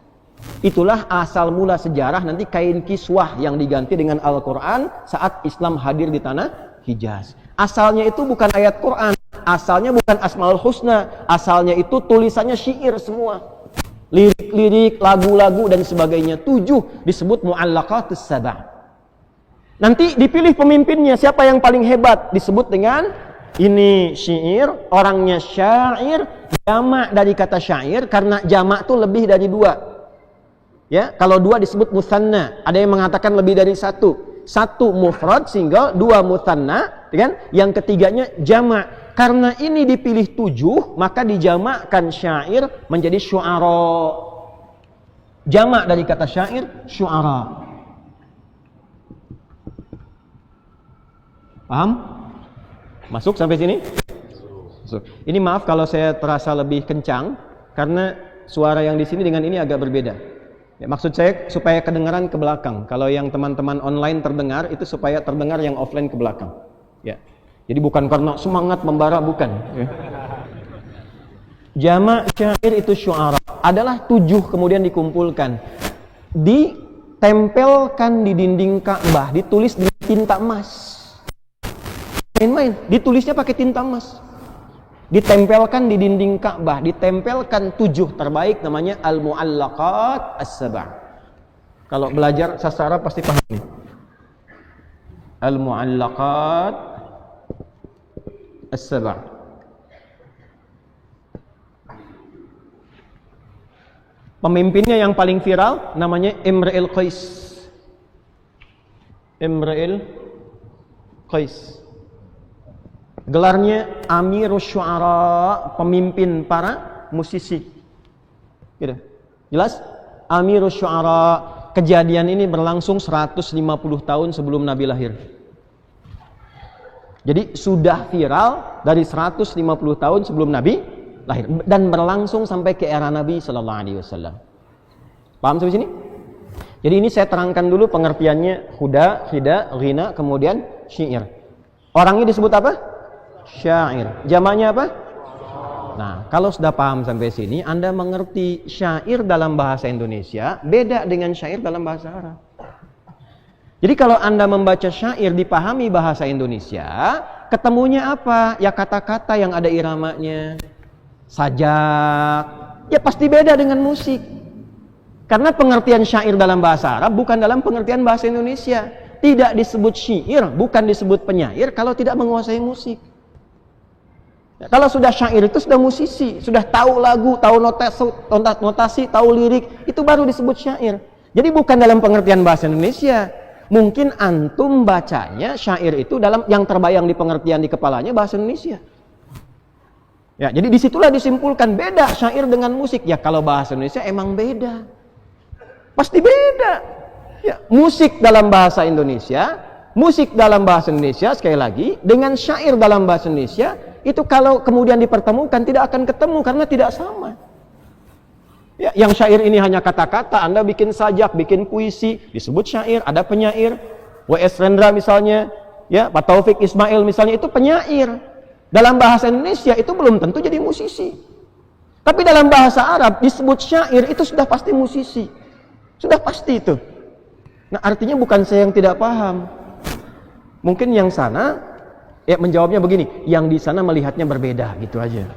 Speaker 2: Itulah asal mula sejarah nanti kain kiswah yang diganti dengan Al-Quran saat Islam hadir di tanah Hijaz. Asalnya itu bukan ayat Quran, asalnya bukan Asmaul Husna, asalnya itu tulisannya syair semua. Lirik-lirik, lagu-lagu dan sebagainya. 7 disebut mu'allaqatus sabah. Nanti dipilih pemimpinnya, siapa yang paling hebat, disebut dengan ini syair, orangnya syair, jamak dari kata syair, karena jamak itu lebih dari 2. Ya, kalau 2 disebut mutsanna, ada yang mengatakan lebih dari 1. 1 mufrad single, 2 mutsanna, kan? Yang ketiganya jamak. Karena ini dipilih 7, maka dijamakkan syair menjadi syu'ara. Jamak dari kata syair, syu'ara. Paham? Masuk sampai sini? Masuk. Ini maaf kalau saya terasa lebih kencang, karena suara yang di sini dengan ini agak berbeda. Ya, maksud saya supaya kedengaran ke belakang. Kalau yang teman-teman online terdengar, itu supaya terdengar yang offline ke belakang. Ya. Jadi bukan karena semangat membara, bukan. Ya. Jamak syair itu syu'ara. Adalah 7 kemudian dikumpulkan. Ditempelkan di dinding Ka'bah, ditulis dengan tinta emas. Main-main, ditulisnya pakai tinta emas. Ditempelkan di dinding Ka'bah, ditempelkan 7 terbaik, namanya Al-Mu'allaqat As-Sab'. Kalau belajar sastra Arab pasti paham nih. Al-Mu'allaqat As-Sab'. Pemimpinnya yang paling viral namanya Imra'il Qais. Imra'il Qais. Gelarnya Amirus Syu'ara, pemimpin para musisi. Gitu. Jelas? Amirus Syu'ara. Kejadian ini berlangsung 150 tahun sebelum Nabi lahir. Jadi sudah viral dari 150 tahun sebelum Nabi lahir dan berlangsung sampai ke era Nabi sallallahu alaihi wasallam. Paham sampai sini? Jadi ini saya terangkan dulu pengertiannya huda, hida, ghina, kemudian syair. Orangnya disebut apa? Syair. Jamaknya apa? Nah, kalau sudah paham sampai sini, Anda mengerti syair dalam bahasa Indonesia beda dengan syair dalam bahasa Arab. Jadi kalau Anda membaca syair dipahami bahasa Indonesia, ketemunya apa? Ya kata-kata yang ada iramanya, sajak. Ya pasti beda dengan musik. Karena pengertian syair dalam bahasa Arab bukan dalam pengertian bahasa Indonesia. Tidak disebut syair, bukan disebut penyair kalau tidak menguasai musik. Ya, kalau sudah syair itu sudah musisi, sudah tahu lagu, tahu notasi, tahu lirik, itu baru disebut syair. Jadi bukan dalam pengertian bahasa Indonesia. Mungkin antum bacanya syair itu dalam yang terbayang di pengertian di kepalanya bahasa Indonesia. Ya, jadi disitulah disimpulkan beda syair dengan musik. Ya kalau bahasa Indonesia emang beda, pasti beda. Ya, musik dalam bahasa Indonesia, musik dalam bahasa Indonesia sekali lagi dengan syair dalam bahasa Indonesia itu kalau kemudian dipertemukan tidak akan ketemu karena tidak sama. Ya, yang syair ini hanya kata-kata, Anda bikin sajak, bikin puisi, disebut syair, ada penyair. W.S. Rendra misalnya, ya, Pak Taufik Ismail misalnya itu penyair. Dalam bahasa Indonesia itu belum tentu jadi musisi. Tapi dalam bahasa Arab disebut syair itu sudah pasti musisi. Sudah pasti itu. Nah, artinya bukan saya yang tidak paham. Mungkin yang sana ya menjawabnya begini, yang di sana melihatnya berbeda, gitu aja.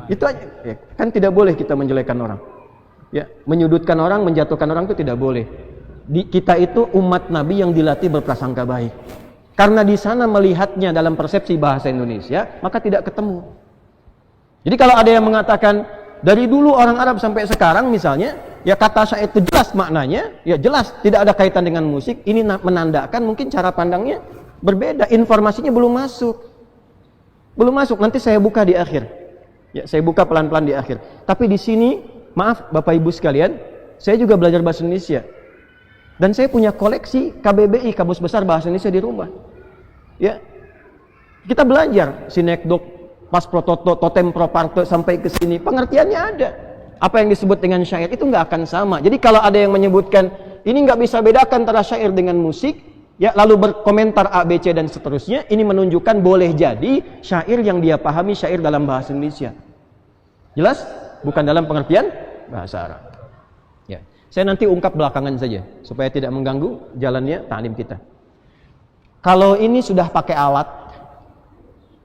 Speaker 2: Itu aja. Ya, kan tidak boleh kita menjelekkan orang. Ya, menyudutkan orang, menjatuhkan orang itu tidak boleh. Kita itu umat Nabi yang dilatih berprasangka baik. Karena di sana melihatnya dalam persepsi bahasa Indonesia, maka tidak ketemu. Jadi kalau ada yang mengatakan dari dulu orang Arab sampai sekarang misalnya, ya kata syair itu jelas maknanya, ya jelas tidak ada kaitan dengan musik, ini menandakan mungkin cara pandangnya berbeda, informasinya belum masuk. Belum masuk, nanti saya buka di akhir. Ya, saya buka pelan-pelan di akhir. Tapi di sini, maaf Bapak Ibu sekalian, saya juga belajar bahasa Indonesia. Dan saya punya koleksi KBBI, Kamus Besar Bahasa Indonesia di rumah. Ya. Kita belajar sinekdok, pas prototo, totem proparte sampai ke sini, pengertiannya ada. Apa yang disebut dengan syair itu nggak akan sama. Jadi kalau ada yang menyebutkan ini nggak bisa bedakan antara syair dengan musik, ya lalu berkomentar A, B, C dan seterusnya, ini menunjukkan boleh jadi syair yang dia pahami syair dalam bahasa Indonesia. Jelas? Bukan dalam pengertian bahasa Arab. Ya. Saya nanti ungkap belakangan saja supaya tidak mengganggu jalannya ta'lim kita. Kalau ini sudah pakai alat,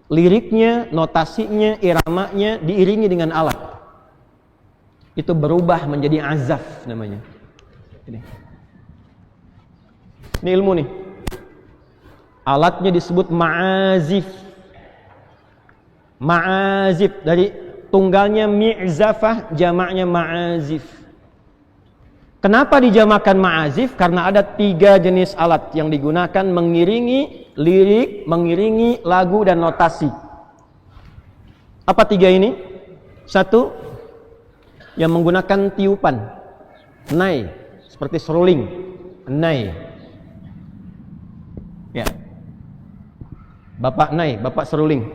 Speaker 2: liriknya, notasinya, iramanya diiringi dengan alat, itu berubah menjadi azaf namanya. Ini ilmu nih. Alatnya disebut ma'azif. Ma'azif dari tunggalnya mi'zafah, jamaknya ma'azif. Kenapa dijamakan ma'azif? Karena ada 3 jenis alat yang digunakan mengiringi lirik, mengiringi lagu dan notasi. Apa 3 ini? 1, yang menggunakan tiupan. Nai, seperti seruling. Nai. Ya. Bapak nai, bapak seruling.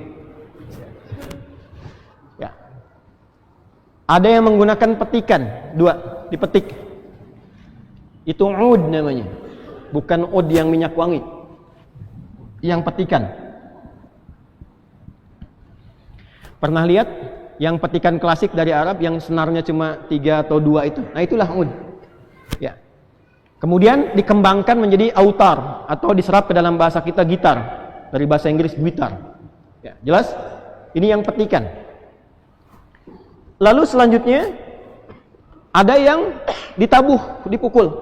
Speaker 2: Ya. Ada yang menggunakan petikan, 2, dipetik. Itu ud namanya. Bukan ud yang minyak wangi. Yang petikan. Pernah lihat yang petikan klasik dari Arab yang senarnya cuma 3 atau 2 itu? Nah, itulah ud. Ya. Kemudian dikembangkan menjadi autar atau diserap ke dalam bahasa kita gitar, dari bahasa Inggris gitar. Ya, jelas? Ini yang petikan. Lalu selanjutnya ada yang ditabuh, dipukul.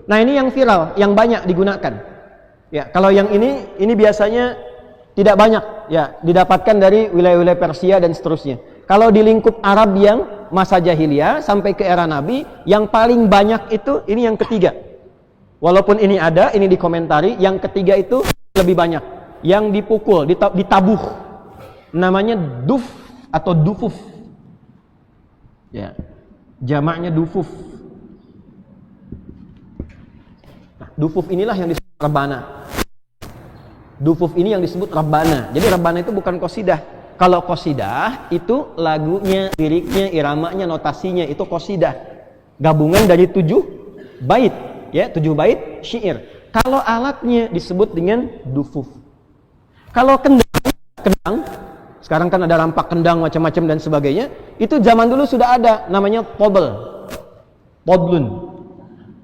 Speaker 2: Nah, ini yang viral, yang banyak digunakan. Ya, kalau yang ini biasanya tidak banyak, ya, didapatkan dari wilayah-wilayah Persia dan seterusnya. Kalau di lingkup Arab yang masa jahiliyah sampai ke era Nabi, yang paling banyak itu ini yang ketiga. Walaupun ini ada, ini dikomentari, yang ketiga itu lebih banyak. Yang dipukul, ditabuh. Namanya duf atau dufuf. Ya. Jamaknya dufuf. Nah, dufuf inilah yang disebut rebana. Dufuf ini yang disebut rebana. Jadi rebana itu bukan qasidah. Kalau qasidah itu lagunya, liriknya, iramanya, notasinya itu qasidah. Gabungan dari 7 bait, ya, 7 bait syair. Kalau alatnya disebut dengan dufuf. Kalau kendang, sekarang kan ada rampak kendang macam-macam dan sebagainya, itu zaman dulu sudah ada, namanya tobel. Toblun.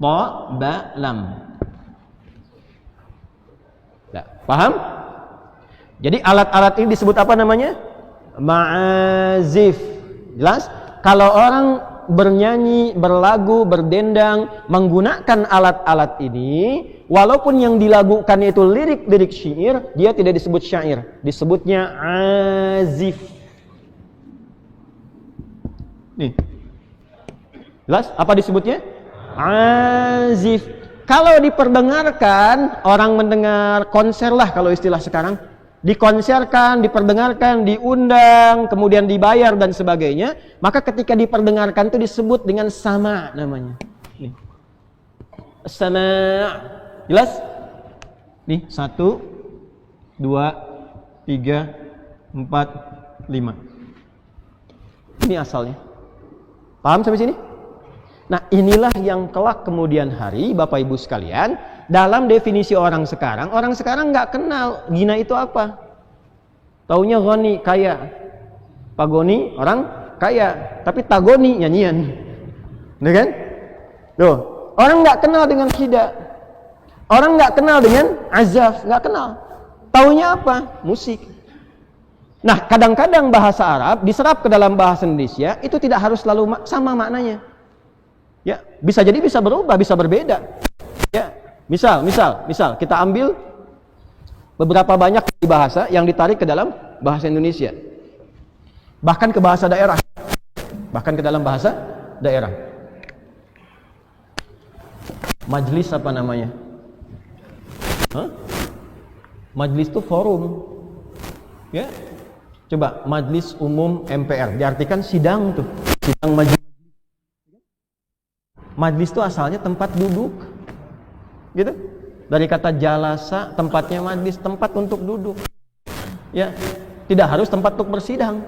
Speaker 2: Po, ba, lam. Nah, paham? Jadi alat-alat ini disebut apa namanya? Ma'azif. Jelas? Kalau orang bernyanyi, berlagu, berdendang, menggunakan alat-alat ini, walaupun yang dilagukan itu lirik-lirik syair, dia tidak disebut syair, disebutnya azif. Nih. Jelas? Apa disebutnya? Azif. Kalau diperdengarkan, orang mendengar konser lah kalau istilah sekarang, dikonserkan, diperdengarkan, diundang, kemudian dibayar dan sebagainya, maka ketika diperdengarkan itu disebut dengan sama namanya. Nih. Sama. Jelas? Nih, 1, 2, 3, 4, 5. Ini asalnya. Paham sampai sini? Nah, inilah yang kelak kemudian hari, Bapak Ibu sekalian, dalam definisi orang sekarang nggak kenal gina itu apa. Taunya goni, kaya. Pagoni, orang kaya. Tapi tagoni, nyanyian. Benar kan? Tuh, orang nggak kenal dengan qida. Orang nggak kenal dengan azaf, nggak kenal. Taunya apa? Musik. Nah, kadang-kadang bahasa Arab diserap ke dalam bahasa Indonesia, itu tidak harus selalu sama maknanya. Ya, bisa jadi bisa berubah, bisa berbeda. Ya, misal kita ambil beberapa banyak bahasa yang ditarik ke dalam bahasa Indonesia. Bahkan ke bahasa daerah. Bahkan ke dalam bahasa daerah. Majlis apa namanya? Hah? Majlis itu forum. Ya. Coba majlis umum MPR diartikan sidang tuh. Sidang majlis. Majlis itu asalnya tempat duduk, gitu. Dari kata jalasa, tempatnya majlis, tempat untuk duduk. Ya, tidak harus tempat untuk bersidang.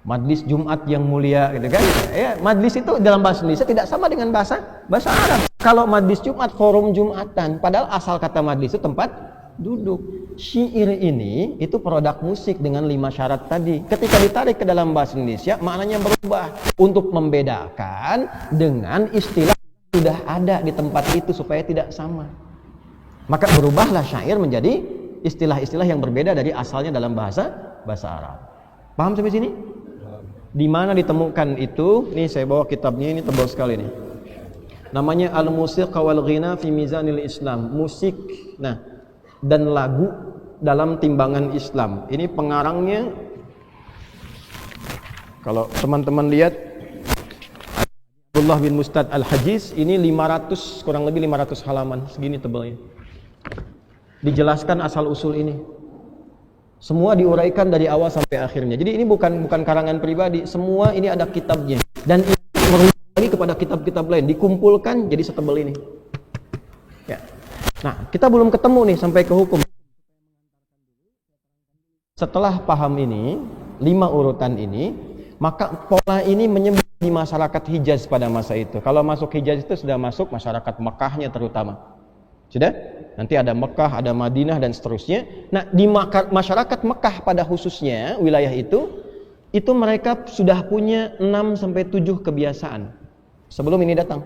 Speaker 2: Majlis Jumat yang mulia, gitu kan? Ya, majlis itu dalam bahasa Indonesia tidak sama dengan bahasa Arab. Kalau majlis Jumat, forum Jumatan, padahal asal kata majlis itu tempat duduk. Syair ini itu produk musik dengan 5 syarat tadi. Ketika ditarik ke dalam bahasa Indonesia, maknanya berubah untuk membedakan dengan istilah yang sudah ada di tempat itu supaya tidak sama. Maka berubahlah syair menjadi istilah-istilah yang berbeda dari asalnya dalam bahasa Arab. Paham sampai sini? Di mana ditemukan itu? Nih saya bawa kitabnya, ini tebal sekali nih. Namanya Al-Musiq wal Ghina fi Mizanil Islam. Musik, nah, dan lagu dalam timbangan Islam. Ini pengarangnya, kalau teman-teman lihat, Abdullah bin Mustad Al-Hajiz, ini 500, kurang lebih 500 halaman, segini tebalnya. Dijelaskan asal-usul ini. Semua diuraikan dari awal sampai akhirnya. Jadi ini bukan karangan pribadi, semua ini ada kitabnya. Dan ini merujuk kepada kitab-kitab lain, dikumpulkan jadi setebal ini. Ya. Nah, kita belum ketemu nih sampai ke hukum. Setelah paham ini, 5 urutan ini, maka pola ini menyebar di masyarakat Hijaz pada masa itu. Kalau masuk Hijaz itu sudah masuk masyarakat Mekahnya terutama. Sudah? Nanti ada Mekah, ada Madinah dan seterusnya. Nah, di masyarakat Mekah pada khususnya wilayah itu mereka sudah punya 6 sampai 7 kebiasaan sebelum ini datang.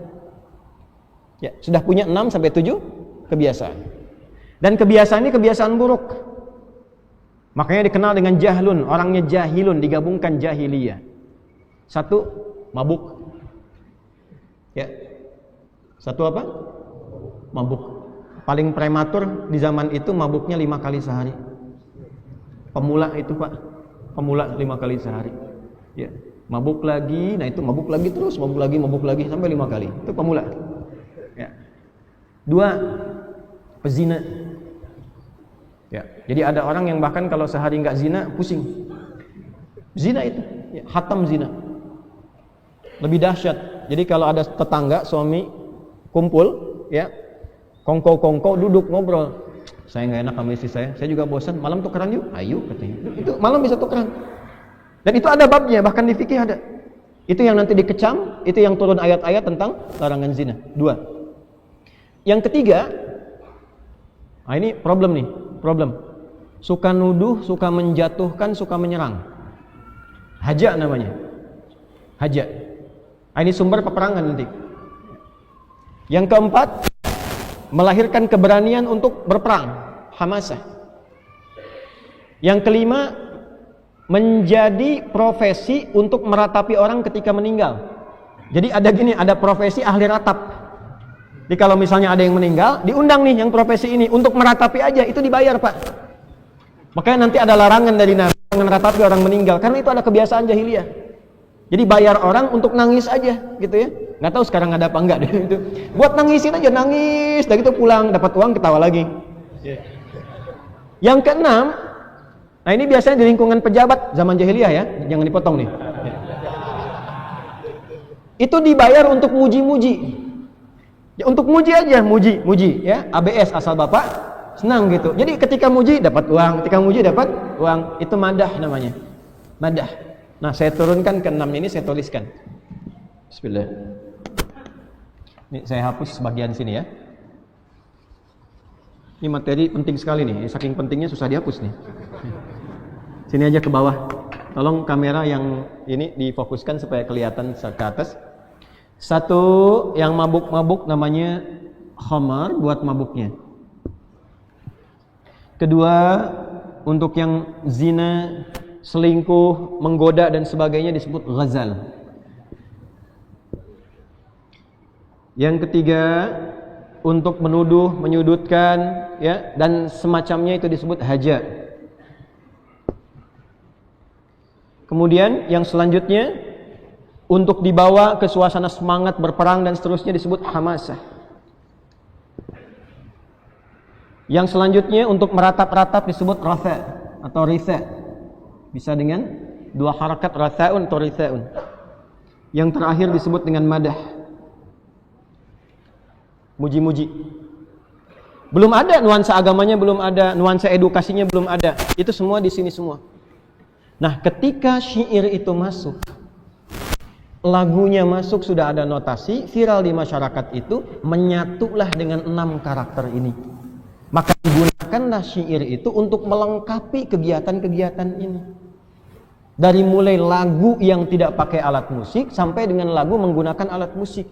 Speaker 2: Ya, sudah punya 6 sampai 7 kebiasaan. Dan kebiasaan ini kebiasaan buruk. Makanya dikenal dengan jahlun, orangnya jahilun, digabungkan jahiliyah. 1, mabuk. Ya. 1 apa? Mabuk. Paling prematur di zaman itu mabuknya 5 kali sehari. Pemula itu, Pak. Pemula 5 kali sehari. Ya. Mabuk lagi, nah itu mabuk lagi terus, mabuk lagi sampai 5 kali. Itu pemula. Ya. 2, pezina. Ya. Jadi ada orang yang bahkan kalau sehari nggak zina pusing. Zina itu, ya, khatam zina. Lebih dahsyat. Jadi kalau ada tetangga suami kumpul, ya, kongko duduk ngobrol. Saya nggak enak sama istri saya juga bosan. Malam tukeran yuk, ayo katanya. Itu malam bisa tukeran. Dan itu ada babnya, bahkan di fikih ada. Itu yang nanti dikecam, itu yang turun ayat-ayat tentang larangan zina. 2. Yang ketiga, nah ini problem. Suka nuduh, suka menjatuhkan, suka menyerang. Haja namanya. Haja. Nah, ini sumber peperangan nanti. Yang keempat, melahirkan keberanian untuk berperang. Hamasah. Yang kelima, menjadi profesi untuk meratapi orang ketika meninggal. Jadi ada profesi ahli ratap. Jadi kalau misalnya ada yang meninggal, diundang nih yang profesi ini untuk meratapi aja, itu dibayar, Pak. Makanya nanti ada larangan dari Nabi, jangan ratapi orang meninggal, karena itu ada kebiasaan jahiliyah. Jadi bayar orang untuk nangis aja, gitu ya. Nggak tahu sekarang ada apa enggak deh itu. Buat nangisin aja, nangis, dan gitu pulang, dapat uang, ketawa lagi. Yang keenam, nah ini biasanya di lingkungan pejabat zaman jahiliyah ya, jangan dipotong nih. Itu dibayar untuk muji-muji. Ya, untuk muji aja, muji ya, ABS asal bapak senang gitu. Jadi ketika muji dapat uang, itu madah namanya. Madah. Nah, saya turunkan ke 6 ini, saya tuliskan. Bismillah. Ini saya hapus bagian sini ya. Ini materi penting sekali nih, saking pentingnya susah dihapus nih. Sini aja ke bawah. Tolong kamera yang ini difokuskan supaya kelihatan ke atas. 1, yang mabuk-mabuk namanya khamar, buat mabuknya. 2, untuk yang zina, selingkuh, menggoda dan sebagainya disebut ghazal. Yang 3, untuk menuduh, menyudutkan, ya, dan semacamnya itu disebut haja. Kemudian yang selanjutnya, untuk dibawa ke suasana semangat berperang dan seterusnya disebut hamasah. Yang selanjutnya untuk meratap-ratap disebut ratha atau ritha. Bisa dengan 2 harakat, rathaun atau rithaun. Yang terakhir disebut dengan madah. Muji-muji. Belum ada nuansa agamanya, belum ada nuansa edukasinya, belum ada. Itu semua di sini semua. Nah, ketika syair itu masuk, lagunya masuk, sudah ada notasi, viral di masyarakat itu, menyatulah dengan 6 karakter ini. Maka digunakanlah syair itu untuk melengkapi kegiatan-kegiatan ini. Dari mulai lagu yang tidak pakai alat musik, sampai dengan lagu menggunakan alat musik.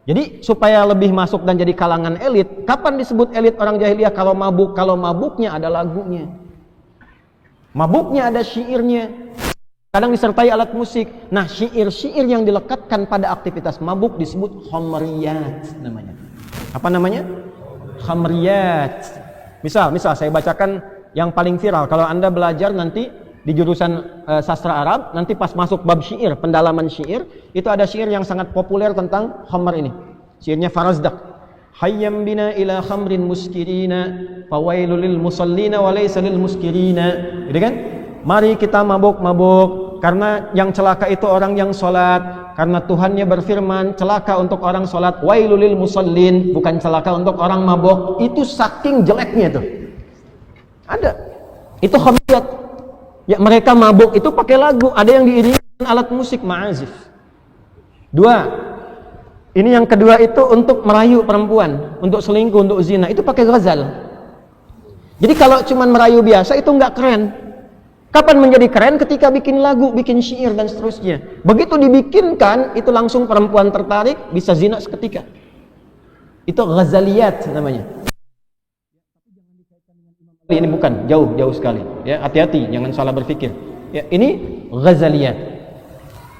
Speaker 2: Jadi supaya lebih masuk dan jadi kalangan elit, kapan disebut elit orang jahiliyah? Kalau mabuk, kalau mabuknya ada lagunya. Mabuknya ada syairnya. Kadang disertai alat musik. Nah, syair-syair yang dilekatkan pada aktivitas mabuk disebut khamriyat namanya. Apa namanya? Khamriyat. Misal saya bacakan yang paling viral. Kalau Anda belajar nanti di jurusan sastra Arab, nanti pas masuk bab syair, pendalaman syair, itu ada syair yang sangat populer tentang khamr ini. Syairnya Farazdak. Hayyam bina ila khamrin muskirina, fawailul lil musallina wa laysa lil muskirina. Gitu kan? Mari kita mabuk-mabuk karena yang celaka itu orang yang sholat, karena Tuhannya berfirman celaka untuk orang sholat, wailulil musallin, bukan celaka untuk orang mabok. Itu saking jeleknya tuh. Ada. Itu khamiyat. Ya, mereka mabuk itu pakai lagu, ada yang diiringi dengan alat musik ma'azif. Dua, ini yang kedua itu untuk merayu perempuan, untuk selingkuh, untuk zina, itu pakai ghazal. Jadi kalau cuma merayu biasa itu nggak keren. Kapan menjadi keren? Ketika bikin lagu, bikin syair dan seterusnya. Begitu dibikinkan, itu langsung perempuan tertarik, bisa zina seketika. Itu ghazaliyat namanya. Ini bukan, jauh sekali. Ya, hati-hati, jangan salah berpikir. Ya, ini ghazaliyat.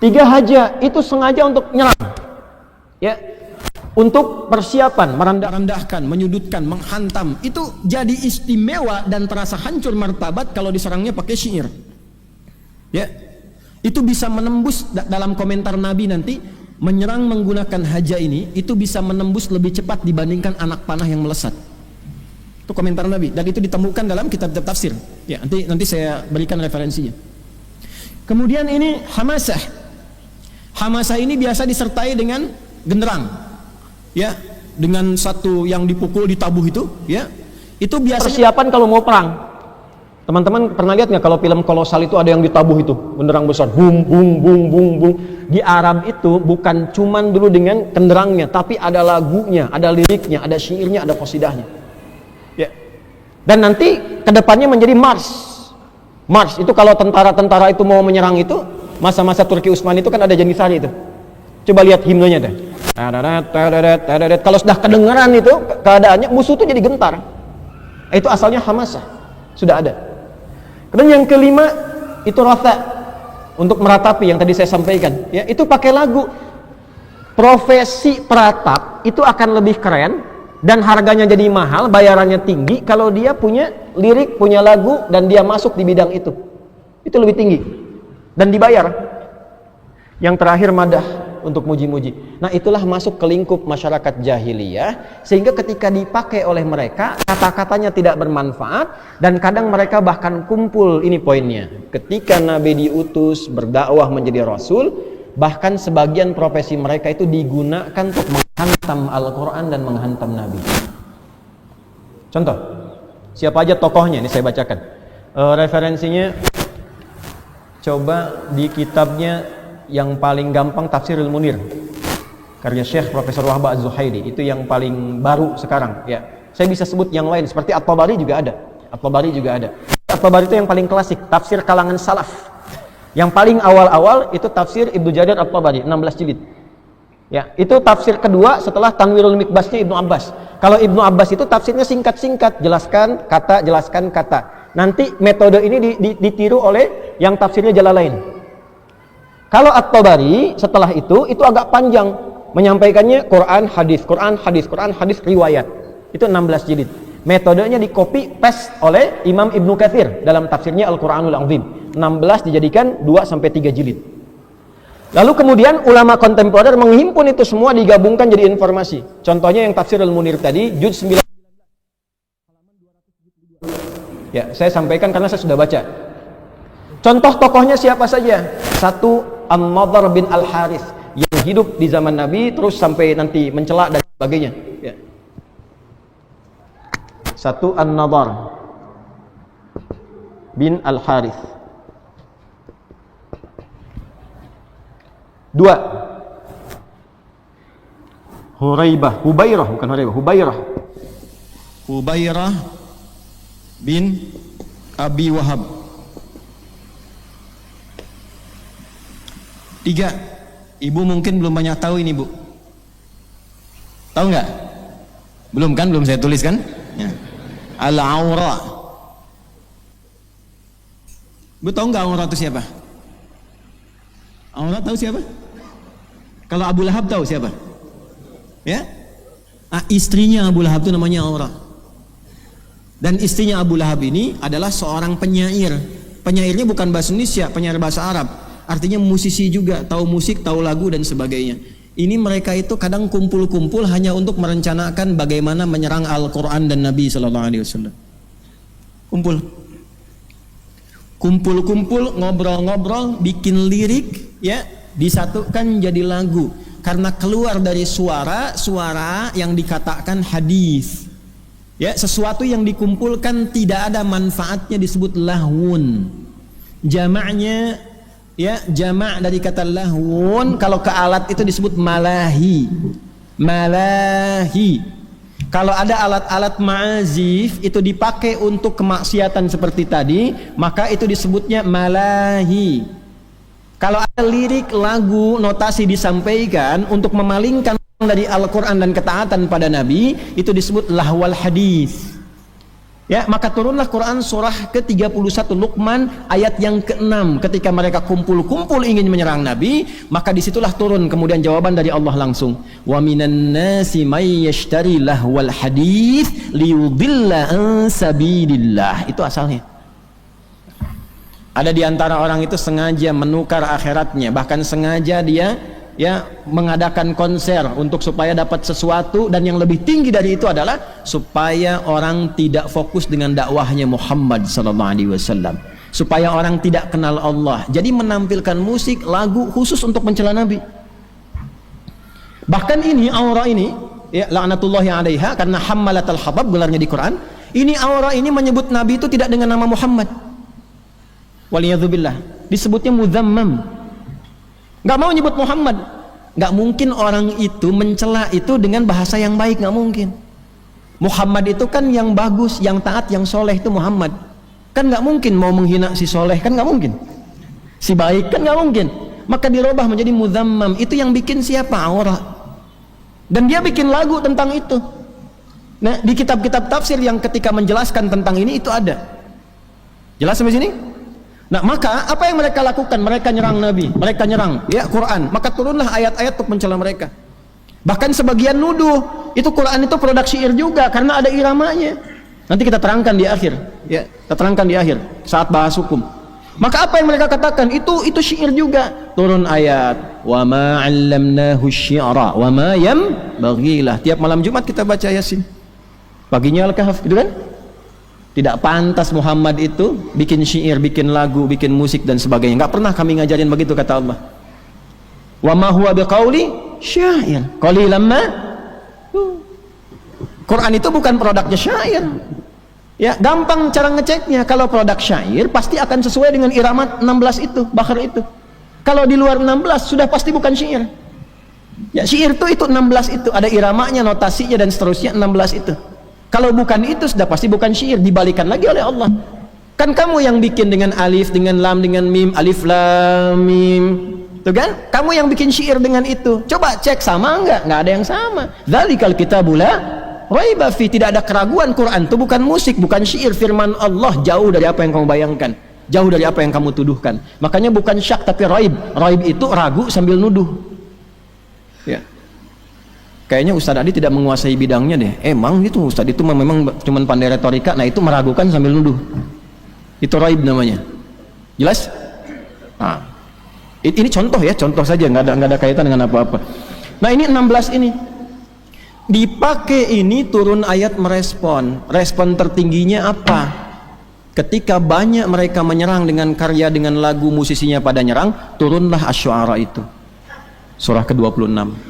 Speaker 2: 3 haja itu sengaja untuk nyerang. Ya, untuk persiapan, merendahkan, menyudutkan, menghantam. Itu jadi istimewa dan terasa hancur martabat kalau diserangnya pakai syair. Ya, itu bisa menembus dalam komentar Nabi nanti, menyerang menggunakan haja ini itu bisa menembus lebih cepat dibandingkan anak panah yang melesat. Itu komentar Nabi dan itu ditemukan dalam kitab-kitab tafsir. Ya, nanti saya berikan referensinya. Kemudian ini hamasah. Hamasah ini biasa disertai dengan genderang. Ya, dengan satu yang dipukul, ditabuh itu, ya. Itu biasanya persiapan kalau mau perang. Teman-teman pernah lihat nggak kalau film kolosal itu ada yang ditabuh itu, genderang besar, bung bung bung bung bung. Di Arab itu bukan cuman dulu dengan genderangnya, tapi ada lagunya, ada liriknya, ada syairnya, ada qasidahnya. Ya. Dan nanti kedepannya menjadi mars. Mars itu kalau tentara-tentara itu mau menyerang itu, masa-masa Turki Utsmani itu kan ada Janisari itu. Coba lihat himnenya deh. Kalau sudah kedengaran itu keadaannya, musuh itu jadi gentar. Itu asalnya hamasah. Sudah ada. Kemudian yang kelima itu ratha, untuk meratapi yang tadi saya sampaikan. Ya, itu pakai lagu. Profesi peratap itu akan lebih keren dan harganya jadi mahal, bayarannya tinggi kalau dia punya lirik, punya lagu dan dia masuk di bidang itu. Itu lebih tinggi dan dibayar. Yang terakhir madah, untuk muji-muji. Nah, itulah masuk ke lingkup masyarakat jahiliyah, sehingga ketika dipakai oleh mereka kata-katanya tidak bermanfaat dan kadang mereka bahkan kumpul. Ini poinnya, ketika Nabi diutus berdakwah menjadi Rasul, bahkan sebagian profesi mereka itu digunakan untuk menghantam Al-Quran dan menghantam Nabi. Contoh, siapa aja tokohnya? Ini saya bacakan referensinya. Coba di kitabnya yang paling gampang, Tafsirul Munir, karya Syekh Profesor Wahbah Az-Zuhaili, itu yang paling baru sekarang. Ya, saya bisa sebut yang lain seperti At-Tabari juga ada. At-Tabari juga ada. At-Tabari itu yang paling klasik, tafsir kalangan salaf. Yang paling awal-awal itu tafsir Ibnu Jarir At-Tabari, 16 jilid. Ya, itu tafsir kedua setelah Tanwirul Mikbasnya Ibnu Abbas. Kalau Ibnu Abbas itu tafsirnya singkat-singkat, jelaskan kata. Nanti metode ini ditiru oleh yang tafsirnya Jalalain. Kalau At-Tabari setelah itu agak panjang, menyampaikannya Quran, hadis, riwayat. Itu 16 jilid. Metodenya di copy paste oleh Imam Ibnu Katsir dalam tafsirnya Al-Qur'anul Azim. 16 dijadikan 2 sampai 3 jilid. Lalu kemudian ulama kontemporer menghimpun itu semua, digabungkan jadi informasi. Contohnya yang Tafsir Al-Munir tadi, juz 9. Ya, saya sampaikan karena saya sudah baca. Contoh tokohnya siapa saja? Satu, An-Nadhr bin Al-Harith yang hidup di zaman Nabi terus sampai nanti mencela dan sebagainya. Ya. Satu, An-Nadhr bin Al-Harith. Dua, Hubairah bin Abi Wahab. Tiga, ibu mungkin belum banyak tahu ini, Bu. Tahu nggak? Belum kan? Belum saya tulis kan? Ya. Al-Awra. Bu tahu nggak Awra itu siapa? Awra tahu siapa? Kalau Abu Lahab tahu siapa? Ya? Istrinya Abu Lahab itu namanya Awra. Dan istrinya Abu Lahab ini adalah seorang penyair. Penyairnya bukan bahasa Indonesia, penyair bahasa Arab. Artinya musisi juga, tahu musik, tahu lagu dan sebagainya. Ini mereka itu kadang kumpul-kumpul hanya untuk merencanakan bagaimana menyerang Al-Quran dan Nabi SAW. Kumpul.
Speaker 1: kumpul-kumpul, ngobrol-ngobrol, bikin lirik, ya, disatukan jadi lagu. Karena keluar dari suara yang dikatakan hadis. Ya, sesuatu yang dikumpulkan tidak ada manfaatnya disebut lahwun. Jamaknya, ya, jamak dari kata lahwun, kalau ke alat itu disebut malahi. Malahi. Kalau ada alat-alat ma'azif itu dipakai untuk kemaksiatan seperti tadi, maka itu disebutnya malahi. Kalau ada lirik, lagu, notasi disampaikan untuk memalingkan dari Al-Quran dan ketaatan pada Nabi, itu disebut lahwal hadis. Ya, maka turunlah Quran surah ke-31 Luqman ayat yang ke-6. Ketika mereka kumpul-kumpul ingin menyerang Nabi, maka disitulah turun kemudian jawaban dari Allah langsung. Wa minan nasi may yashtari lahwal hadis liyudilla an sabilillah. Itu asalnya. Ada di antara orang itu sengaja menukar akhiratnya, bahkan sengaja dia, ya, mengadakan konser untuk supaya dapat sesuatu, dan yang lebih tinggi dari itu adalah supaya orang tidak fokus dengan dakwahnya Muhammad sallallahu alaihi wasallam, supaya orang tidak kenal Allah. Jadi menampilkan musik, lagu khusus untuk mencela Nabi. Bahkan ini aura ini, ya, laknatullahi alaiha, karena hammalatul habab gelarnya di Quran. Ini aura ini menyebut Nabi itu tidak dengan nama Muhammad. Waliyadzubillah, disebutnya mudzammam. Nggak mau nyebut Muhammad. Nggak mungkin orang itu mencela itu dengan bahasa yang baik, nggak mungkin. Muhammad itu kan yang bagus, yang taat, yang soleh, itu Muhammad. Kan nggak mungkin mau menghina si soleh, kan nggak mungkin. Si baik kan nggak mungkin. Maka dirubah menjadi mudzammam. Itu yang bikin siapa? Aura. Dan dia bikin lagu tentang itu. Nah, di kitab-kitab tafsir yang ketika menjelaskan tentang ini itu ada. Jelas sampai sini? Nah, maka apa yang mereka lakukan? Mereka nyerang Nabi, mereka nyerang, ya, Quran. Maka turunlah ayat-ayat untuk mencela mereka. Bahkan sebagian nuduh itu Quran itu produk syair juga karena ada iramanya. Nanti kita terangkan di akhir, ya, kita terangkan di akhir saat bahas hukum. Maka apa yang mereka katakan? Itu syair juga. Turun ayat, wa ma 'allamnahu syi'ra wa ma yambaghilah. Tiap malam Jumat kita baca Yasin. Paginya Al-Kahf, gitu kan? Tidak pantas Muhammad itu bikin syair, bikin lagu, bikin musik dan sebagainya. Enggak pernah kami ngajarin begitu, kata Allah. Wa ma huwa biqauli syair. Qalilan ma. Quran itu bukan produknya syair. Ya, gampang cara ngeceknya. Kalau produk syair pasti akan sesuai dengan irama 16 itu, bakar itu. Kalau di luar 16 sudah pasti bukan syair. Ya, syair itu 16 itu, ada iramanya, notasinya dan seterusnya 16 itu. Kalau bukan itu sudah pasti bukan syair, dibalikan lagi oleh Allah. Kan kamu yang bikin dengan alif, dengan lam, dengan mim, alif lam mim. Tuh kan? Kamu yang bikin syair dengan itu. Coba cek sama enggak? Enggak ada yang sama. Dzalikal kitabul la raiba fi, tidak ada keraguan. Quran itu bukan musik, bukan syair, firman Allah, jauh dari apa yang kamu bayangkan, jauh dari apa yang kamu tuduhkan. Makanya bukan syak tapi raib. Raib itu ragu sambil nuduh. Ya. Kayaknya Ustadz Adi tidak menguasai bidangnya deh. Emang itu Ustadz itu memang cuma pandai retorika. Nah, itu meragukan sambil nuduh. Itu raib namanya. Jelas? Nah, ini contoh ya, contoh saja, nggak ada kaitan dengan apa-apa. Nah, ini 16 ini dipakai, ini turun ayat merespon. Respon tertingginya apa? Ketika banyak mereka menyerang dengan karya, dengan lagu, musisinya pada nyerang, turunlah Asy-Syu'ara itu. Surah ke-26.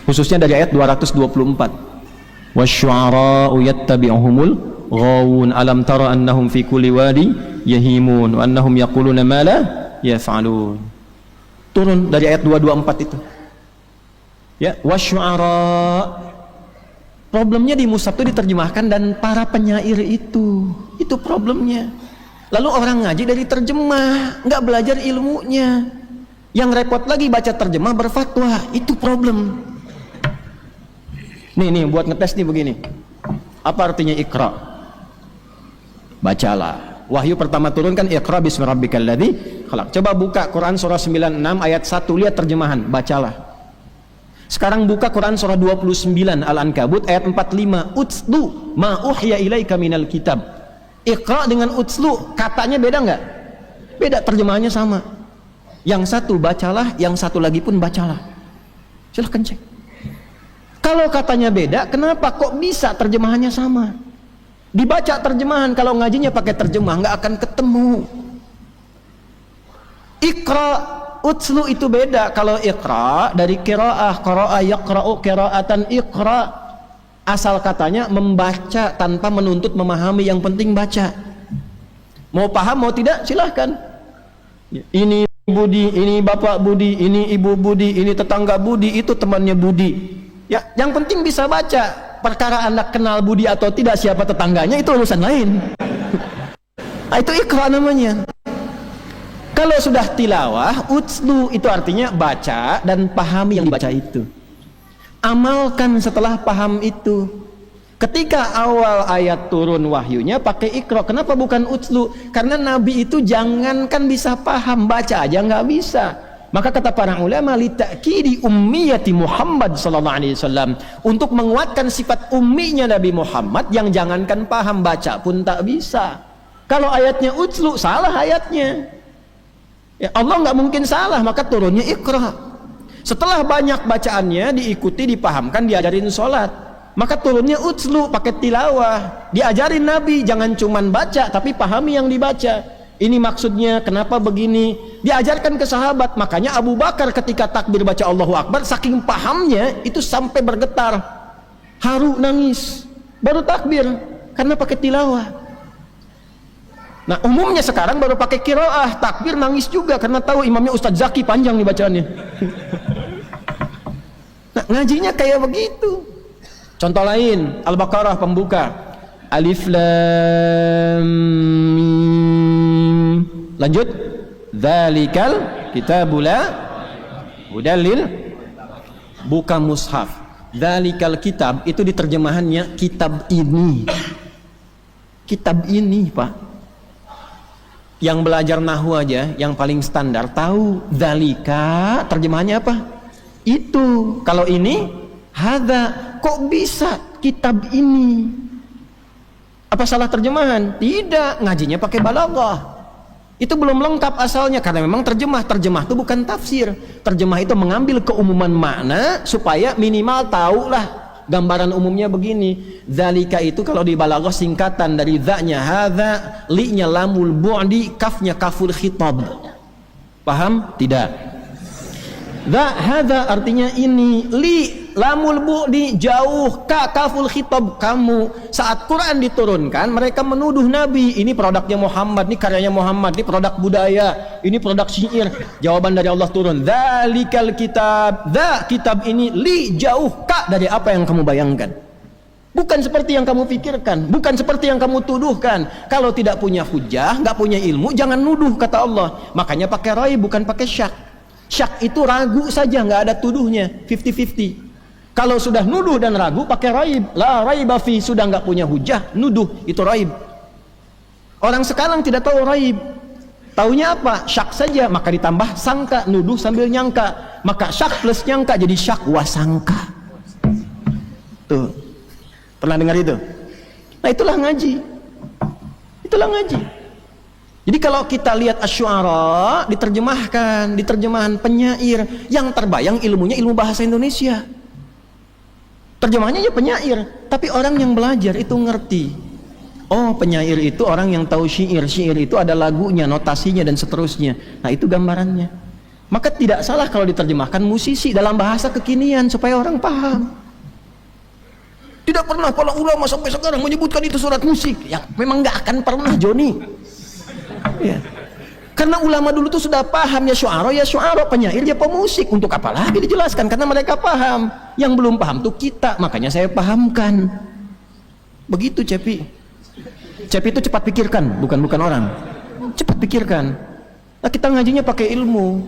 Speaker 1: Khususnya dari ayat 224. Wasyu'ara'u yattabi'uhumul ghawun alam tara annahum fi kulli wadi yahimun wa annahum yaquluna ma la yaf'alun. Turun dari ayat 224 itu. Ya, wasyu'ara. Problemnya di mushaf itu diterjemahkan dan para penyair itu. Itu problemnya. Lalu orang ngaji dari terjemah, enggak belajar ilmunya. Yang repot lagi baca terjemah berfatwa. Itu problem. Nih buat ngetes nih begini. Apa artinya Iqra? Bacalah. Wahyu pertama turun kan Iqra bismi rabbikal ladzi khalaq. Coba buka Quran surah 96 ayat 1, lihat terjemahan, bacalah. Sekarang buka Quran surah 29 Al-Ankabut ayat 45. Utslu ma uhya ilaika minal kitab. Iqra dengan utslu katanya beda enggak? Beda, terjemahannya sama. Yang satu bacalah, yang satu lagi pun bacalah. Silahkan cek. Kalau katanya beda, kenapa kok bisa terjemahannya sama?
Speaker 2: Dibaca terjemahan, kalau ngajinya pakai terjemah nggak akan ketemu. Iqra, utslu itu beda. Kalau iqra dari qiraah, qara'a yaqra'u qira'atan iqra. Asal katanya membaca tanpa menuntut memahami, yang penting baca. Mau paham mau tidak silahkan. Ini Budi, ini bapak Budi, ini ibu Budi, ini tetangga Budi, itu temannya Budi. Ya, yang penting bisa baca. Perkara Anda kenal Budi atau tidak, siapa tetangganya, itu urusan lain. Nah, itu iqra namanya. Kalau sudah tilawah, utslu itu artinya baca dan pahami yang dibaca itu. Amalkan setelah paham itu. Ketika awal ayat turun wahyunya pakai iqra, kenapa bukan utslu? Karena Nabi itu jangankan bisa paham, baca aja nggak bisa. Maka kata para ulama, li ta'kidi ummiyati Muhammad sallallahu alaihi wasallam, untuk menguatkan sifat umminya Nabi Muhammad yang jangankan paham, baca pun tak bisa. Kalau ayatnya utslu, salah ayatnya. Ya, Allah nggak mungkin salah, maka turunnya iqra. Setelah banyak bacaannya diikuti, dipahamkan, diajarin sholat, maka turunnya utslu, pakai tilawah. Diajarin Nabi jangan cuman baca tapi pahami yang dibaca. Ini maksudnya, kenapa begini, diajarkan ke sahabat. Makanya Abu Bakar ketika takbir baca Allahu Akbar, saking pahamnya itu sampai bergetar, haru, nangis, baru takbir, karena pakai tilawah. Nah, umumnya sekarang baru pakai qiraah, takbir nangis juga karena tahu imamnya Ustadz Zaki panjang nih bacaannya. Nah, ngajinya kayak begitu. Contoh lain, Al-Baqarah pembuka, Alif Lam Mim. Lanjut, Dzalikal kitabul la hudalil, buka mushaf. Dzalikal kitab itu diterjemahannya kitab ini. Kitab ini, Pak. Yang belajar nahwu aja, yang paling standar tahu dzalika terjemahannya apa? Itu. Kalau ini hadza, kok bisa kitab ini? Apa salah terjemahan? Tidak, ngajinya pakai balaghah. Itu belum lengkap asalnya, karena memang terjemah itu bukan tafsir. Terjemah itu mengambil keumuman makna supaya minimal tahulah gambaran umumnya begini. Dzalika itu kalau di balaghah singkatan dari dzanya hadza, li-nya lamul bu'di, kafnya kaful khitab. Paham? Tidak. Dza hadza artinya ini, li lamul bu'di jauh, ka kaful khitab kamu. Saat Quran diturunkan, mereka menuduh Nabi, ini produknya Muhammad, ini karyanya Muhammad, ini produk budaya, ini produk syair. Jawaban dari Allah turun, dzalikal kitab, dza kitab ini, li jauh, ka dari apa yang kamu bayangkan. Bukan seperti yang kamu pikirkan, bukan seperti yang kamu tuduhkan. Kalau tidak punya hujah, nggak punya ilmu, jangan nuduh, kata Allah. Makanya pakai raib, bukan pakai syak. Syak itu ragu saja, nggak ada tuduhnya, 50-50. Kalau sudah nuduh dan ragu pakai raib, la raiba fi, sudah nggak punya hujah, nuduh, itu raib. Orang sekarang tidak tahu raib, taunya apa? Syak saja, maka ditambah sangka, nuduh sambil nyangka, maka syak plus nyangka jadi syak wasangka. Tuh, pernah dengar itu? Nah, itulah ngaji, itulah ngaji. Jadi kalau kita lihat Asy-Syu'ara diterjemahkan, di terjemahan penyair, yang terbayang ilmunya ilmu bahasa Indonesia. Terjemahannya aja penyair, tapi orang yang belajar itu ngerti. Oh, penyair itu orang yang tahu syair, syair itu ada lagunya, notasinya dan seterusnya. Nah, itu gambarannya. Maka tidak salah kalau diterjemahkan musisi dalam bahasa kekinian supaya orang paham. Tidak pernah para ulama sampai sekarang menyebutkan itu surat musik. Ya, memang nggak akan pernah, Joni. Ya. Karena ulama dulu tuh sudah paham, ya syu'ara, penyair, ya pemusik. Untuk apa lagi dijelaskan? Karena mereka paham. Yang belum paham tuh kita, makanya saya pahamkan. Begitu, Cepi. Cepi itu cepat pikirkan, bukan orang. Cepat pikirkan. Nah, kita ngajinya pakai ilmu.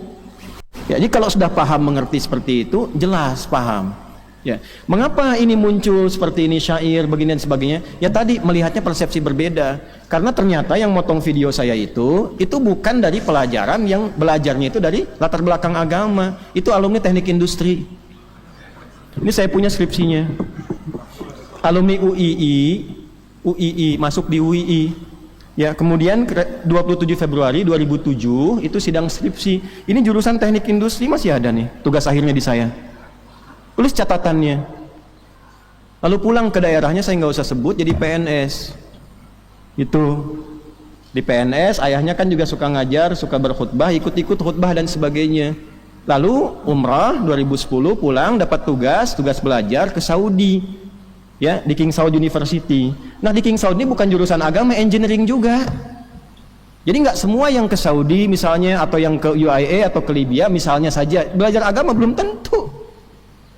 Speaker 2: Ya, jadi kalau sudah paham, mengerti seperti itu, jelas paham. Ya, mengapa ini muncul seperti ini, syair begini dan sebagainya? Ya tadi melihatnya persepsi berbeda. Karena ternyata yang motong video saya itu bukan dari pelajaran, yang belajarnya itu dari latar belakang agama. Itu alumni teknik industri. Ini saya punya skripsinya. Alumni UII masuk di UII. Ya, kemudian 27 Februari 2007 itu sidang skripsi. Ini jurusan teknik industri, masih ada nih tugas akhirnya di saya. Tulis catatannya. Lalu pulang ke daerahnya, saya nggak usah sebut, jadi PNS. Itu di PNS, ayahnya kan juga suka ngajar, suka berkhutbah, ikut-ikut khutbah dan sebagainya. Lalu umrah 2010 pulang dapat tugas belajar ke Saudi, ya, di King Saud University. Nah, di King Saud ini bukan jurusan agama, engineering juga. Jadi nggak semua yang ke Saudi misalnya, atau yang ke UAE atau ke Libya misalnya saja belajar agama, belum tentu.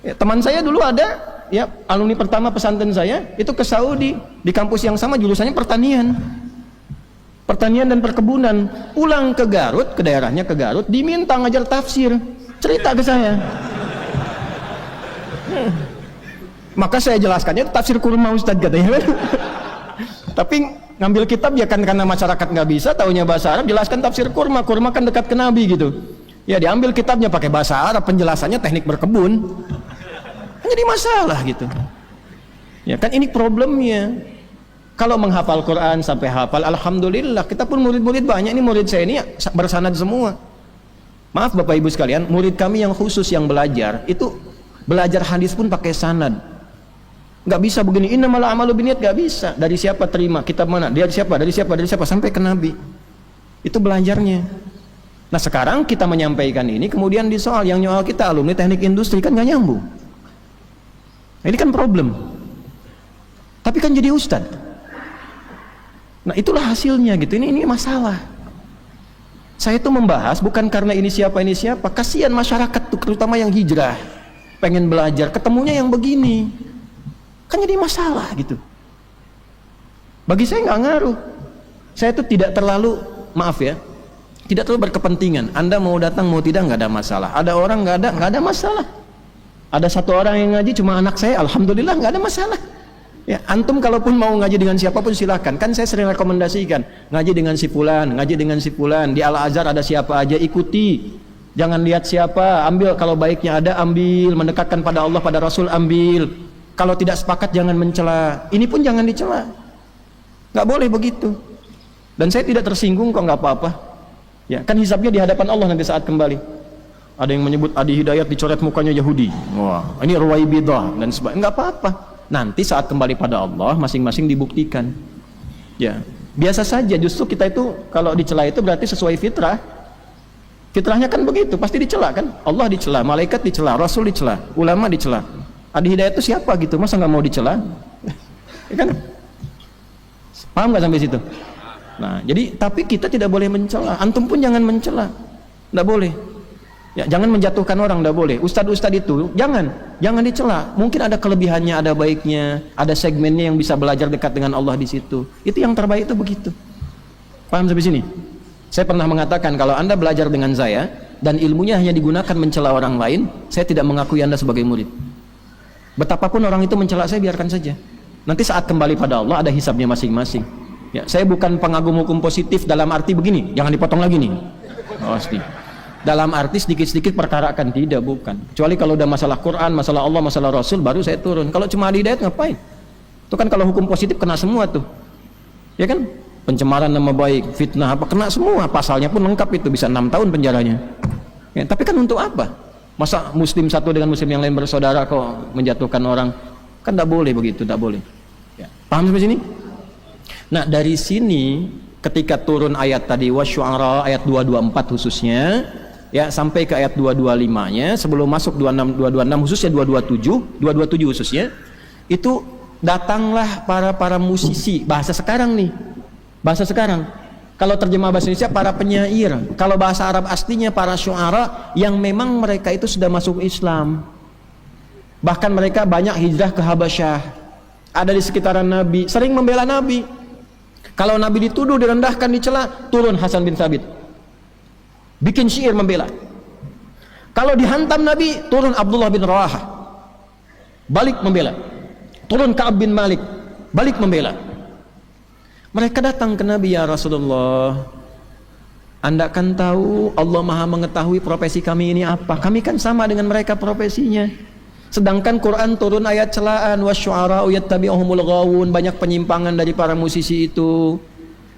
Speaker 2: Ya, teman saya dulu ada, ya, alumni pertama pesantren saya itu ke Saudi, di kampus yang sama jurusannya pertanian dan perkebunan. Pulang ke Garut, ke daerahnya ke Garut, diminta ngajar tafsir, cerita ke saya. Maka saya jelaskannya tafsir kurma Ustadz, katanya. Tapi ngambil kitab ya kan, karena masyarakat nggak bisa taunya bahasa Arab, jelaskan tafsir kurma kan dekat ke Nabi gitu. Ya diambil kitabnya pakai bahasa Arab, penjelasannya teknik berkebun. Jadi masalah gitu. Ya kan, ini problemnya. Kalau menghafal Quran sampai hafal, alhamdulillah. Kita pun murid-murid banyak, ini murid saya ini bersanad semua. Maaf Bapak Ibu sekalian, murid kami yang khusus yang belajar itu belajar hadis pun pakai sanad. Nggak bisa begini, innamal a'malu binniyat, nggak bisa. Dari siapa terima, kitab mana, dari siapa sampai ke Nabi. Itu belajarnya. Nah sekarang kita menyampaikan ini, kemudian di soal yang nyoal kita alumni teknik industri, kan nggak nyambung. Nah, ini kan problem. Tapi kan jadi ustadz. Nah itulah hasilnya gitu. Ini masalah. Saya itu membahas bukan karena ini siapa, kasihan masyarakat tuh, terutama yang hijrah, pengen belajar, ketemunya yang begini, kan jadi masalah gitu. Bagi saya nggak ngaruh. Saya itu tidak terlalu, maaf ya, tidak terlalu berkepentingan. Anda mau datang mau tidak nggak ada masalah. Ada orang nggak ada masalah. Ada satu orang yang ngaji cuma anak saya, alhamdulillah nggak ada masalah. Ya, antum kalaupun mau ngaji dengan siapapun silakan. Kan saya sering rekomendasikan ngaji dengan si fulan, di Al-Azhar ada siapa aja, ikuti. Jangan lihat siapa, ambil kalau baiknya ada, ambil, mendekatkan pada Allah, pada Rasul, ambil. Kalau tidak sepakat jangan mencela. Ini pun jangan dicela. Nggak boleh begitu. Dan saya tidak tersinggung kok, nggak apa-apa. Ya, kan hisabnya di hadapan Allah nanti saat kembali. Ada yang menyebut Adi Hidayat dicoret mukanya Yahudi. Wah, ini Ruwaibidah dan sebagainya. Nggak apa-apa. Nanti saat kembali pada Allah masing-masing dibuktikan. Ya, biasa saja. Justru kita itu kalau dicela itu berarti sesuai fitrah. Fitrahnya kan begitu, pasti dicela kan? Allah dicela, malaikat dicela, Rasul dicela, ulama dicela. Adi Hidayat itu siapa gitu? Masa nggak mau dicela? Ya kan? Paham nggak sampai situ? Nah, jadi tapi kita tidak boleh mencela. Antum pun jangan mencela, nggak boleh. Ya, jangan menjatuhkan orang, nggak boleh. Ustadz itu jangan dicela. Mungkin ada kelebihannya, ada baiknya, ada segmennya yang bisa belajar dekat dengan Allah di situ. Itu yang terbaik itu begitu. Paham sampai sini? Saya pernah mengatakan kalau Anda belajar dengan saya dan ilmunya hanya digunakan mencela orang lain, saya tidak mengakui Anda sebagai murid. Betapapun orang itu mencela saya, biarkan saja. Nanti saat kembali pada Allah ada hisabnya masing-masing. Ya, saya bukan pengagum hukum positif dalam arti begini, jangan dipotong lagi nih. Pasti. Dalam arti sedikit-sedikit perkara akan tidak, bukan. Kecuali kalau udah masalah Quran, masalah Allah, masalah Rasul, baru saya turun. Kalau cuma Adi Hidayat ngapain? Itu kan kalau hukum positif kena semua tuh. Ya kan? Pencemaran nama baik, fitnah apa, kena semua. Pasalnya pun lengkap itu, bisa 6 tahun penjaranya. Ya, tapi kan untuk apa? Masa muslim satu dengan muslim yang lain bersaudara kok menjatuhkan orang? Kan tidak boleh begitu, tidak boleh. Ya. Paham sampai sini? Nah dari sini ketika turun ayat tadi wasyu'ara ayat 224 khususnya, ya sampai ke ayat 225-nya, sebelum masuk 226 khususnya 227 khususnya, itu datanglah para musisi, bahasa sekarang nih. Bahasa sekarang. Kalau terjemah bahasa Indonesia para penyair, kalau bahasa Arab aslinya para syu'ara yang memang mereka itu sudah masuk Islam. Bahkan mereka banyak hijrah ke Habasyah. Ada di sekitaran Nabi, sering membela Nabi. Kalau Nabi dituduh, direndahkan, dicela, turun Hasan bin Thabit. Bikin syair membela. Kalau dihantam Nabi, turun Abdullah bin Rawahah. Balik membela. Turun Ka'ab bin Malik, balik membela. Mereka datang ke Nabi, ya Rasulullah, Anda kan tahu Allah Maha mengetahui profesi kami ini apa. Kami kan sama dengan mereka profesinya. Sedangkan Quran turun ayat celaan, wasyu'ara'u yattabi'uhumul ghawun, banyak penyimpangan dari para musisi itu.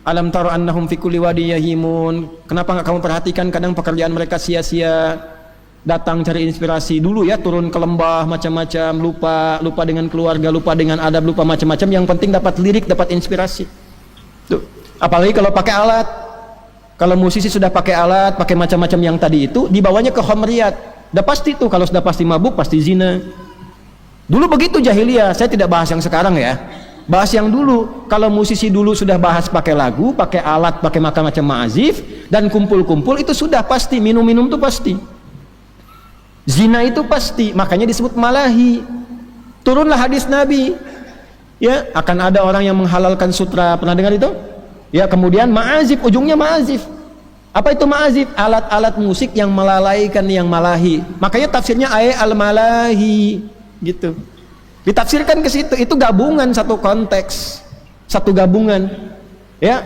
Speaker 2: Alam tara annahum fi kulli wadi yahimun. Kenapa enggak kamu perhatikan kadang pekerjaan mereka sia-sia. Datang cari inspirasi dulu ya, turun ke lembah macam-macam, lupa dengan keluarga, lupa dengan adab, lupa macam-macam. Yang penting dapat lirik, dapat inspirasi. Tuh. Apalagi kalau pakai alat. Kalau musisi sudah pakai alat, pakai macam-macam yang tadi itu, dibawanya ke khamriyat. Udah pasti tuh, kalau sudah pasti mabuk, pasti zina. Dulu begitu jahiliyah, saya tidak bahas yang sekarang ya. Bahas yang dulu. Kalau musisi dulu sudah bahas pakai lagu, pakai alat, pakai macam-macam ma'azif, dan kumpul-kumpul, itu sudah pasti. Minum-minum itu pasti. Zina itu pasti, makanya disebut malahi. Turunlah hadis Nabi. Ya, akan ada orang yang menghalalkan sutra, pernah dengar itu? Ya, kemudian ma'azif, ujungnya ma'azif. Apa itu ma'azif? Alat-alat musik yang melalaikan yang malahi. Makanya tafsirnya ayat al-malahi gitu. Ditafsirkan ke situ, itu gabungan satu konteks, satu gabungan. Ya.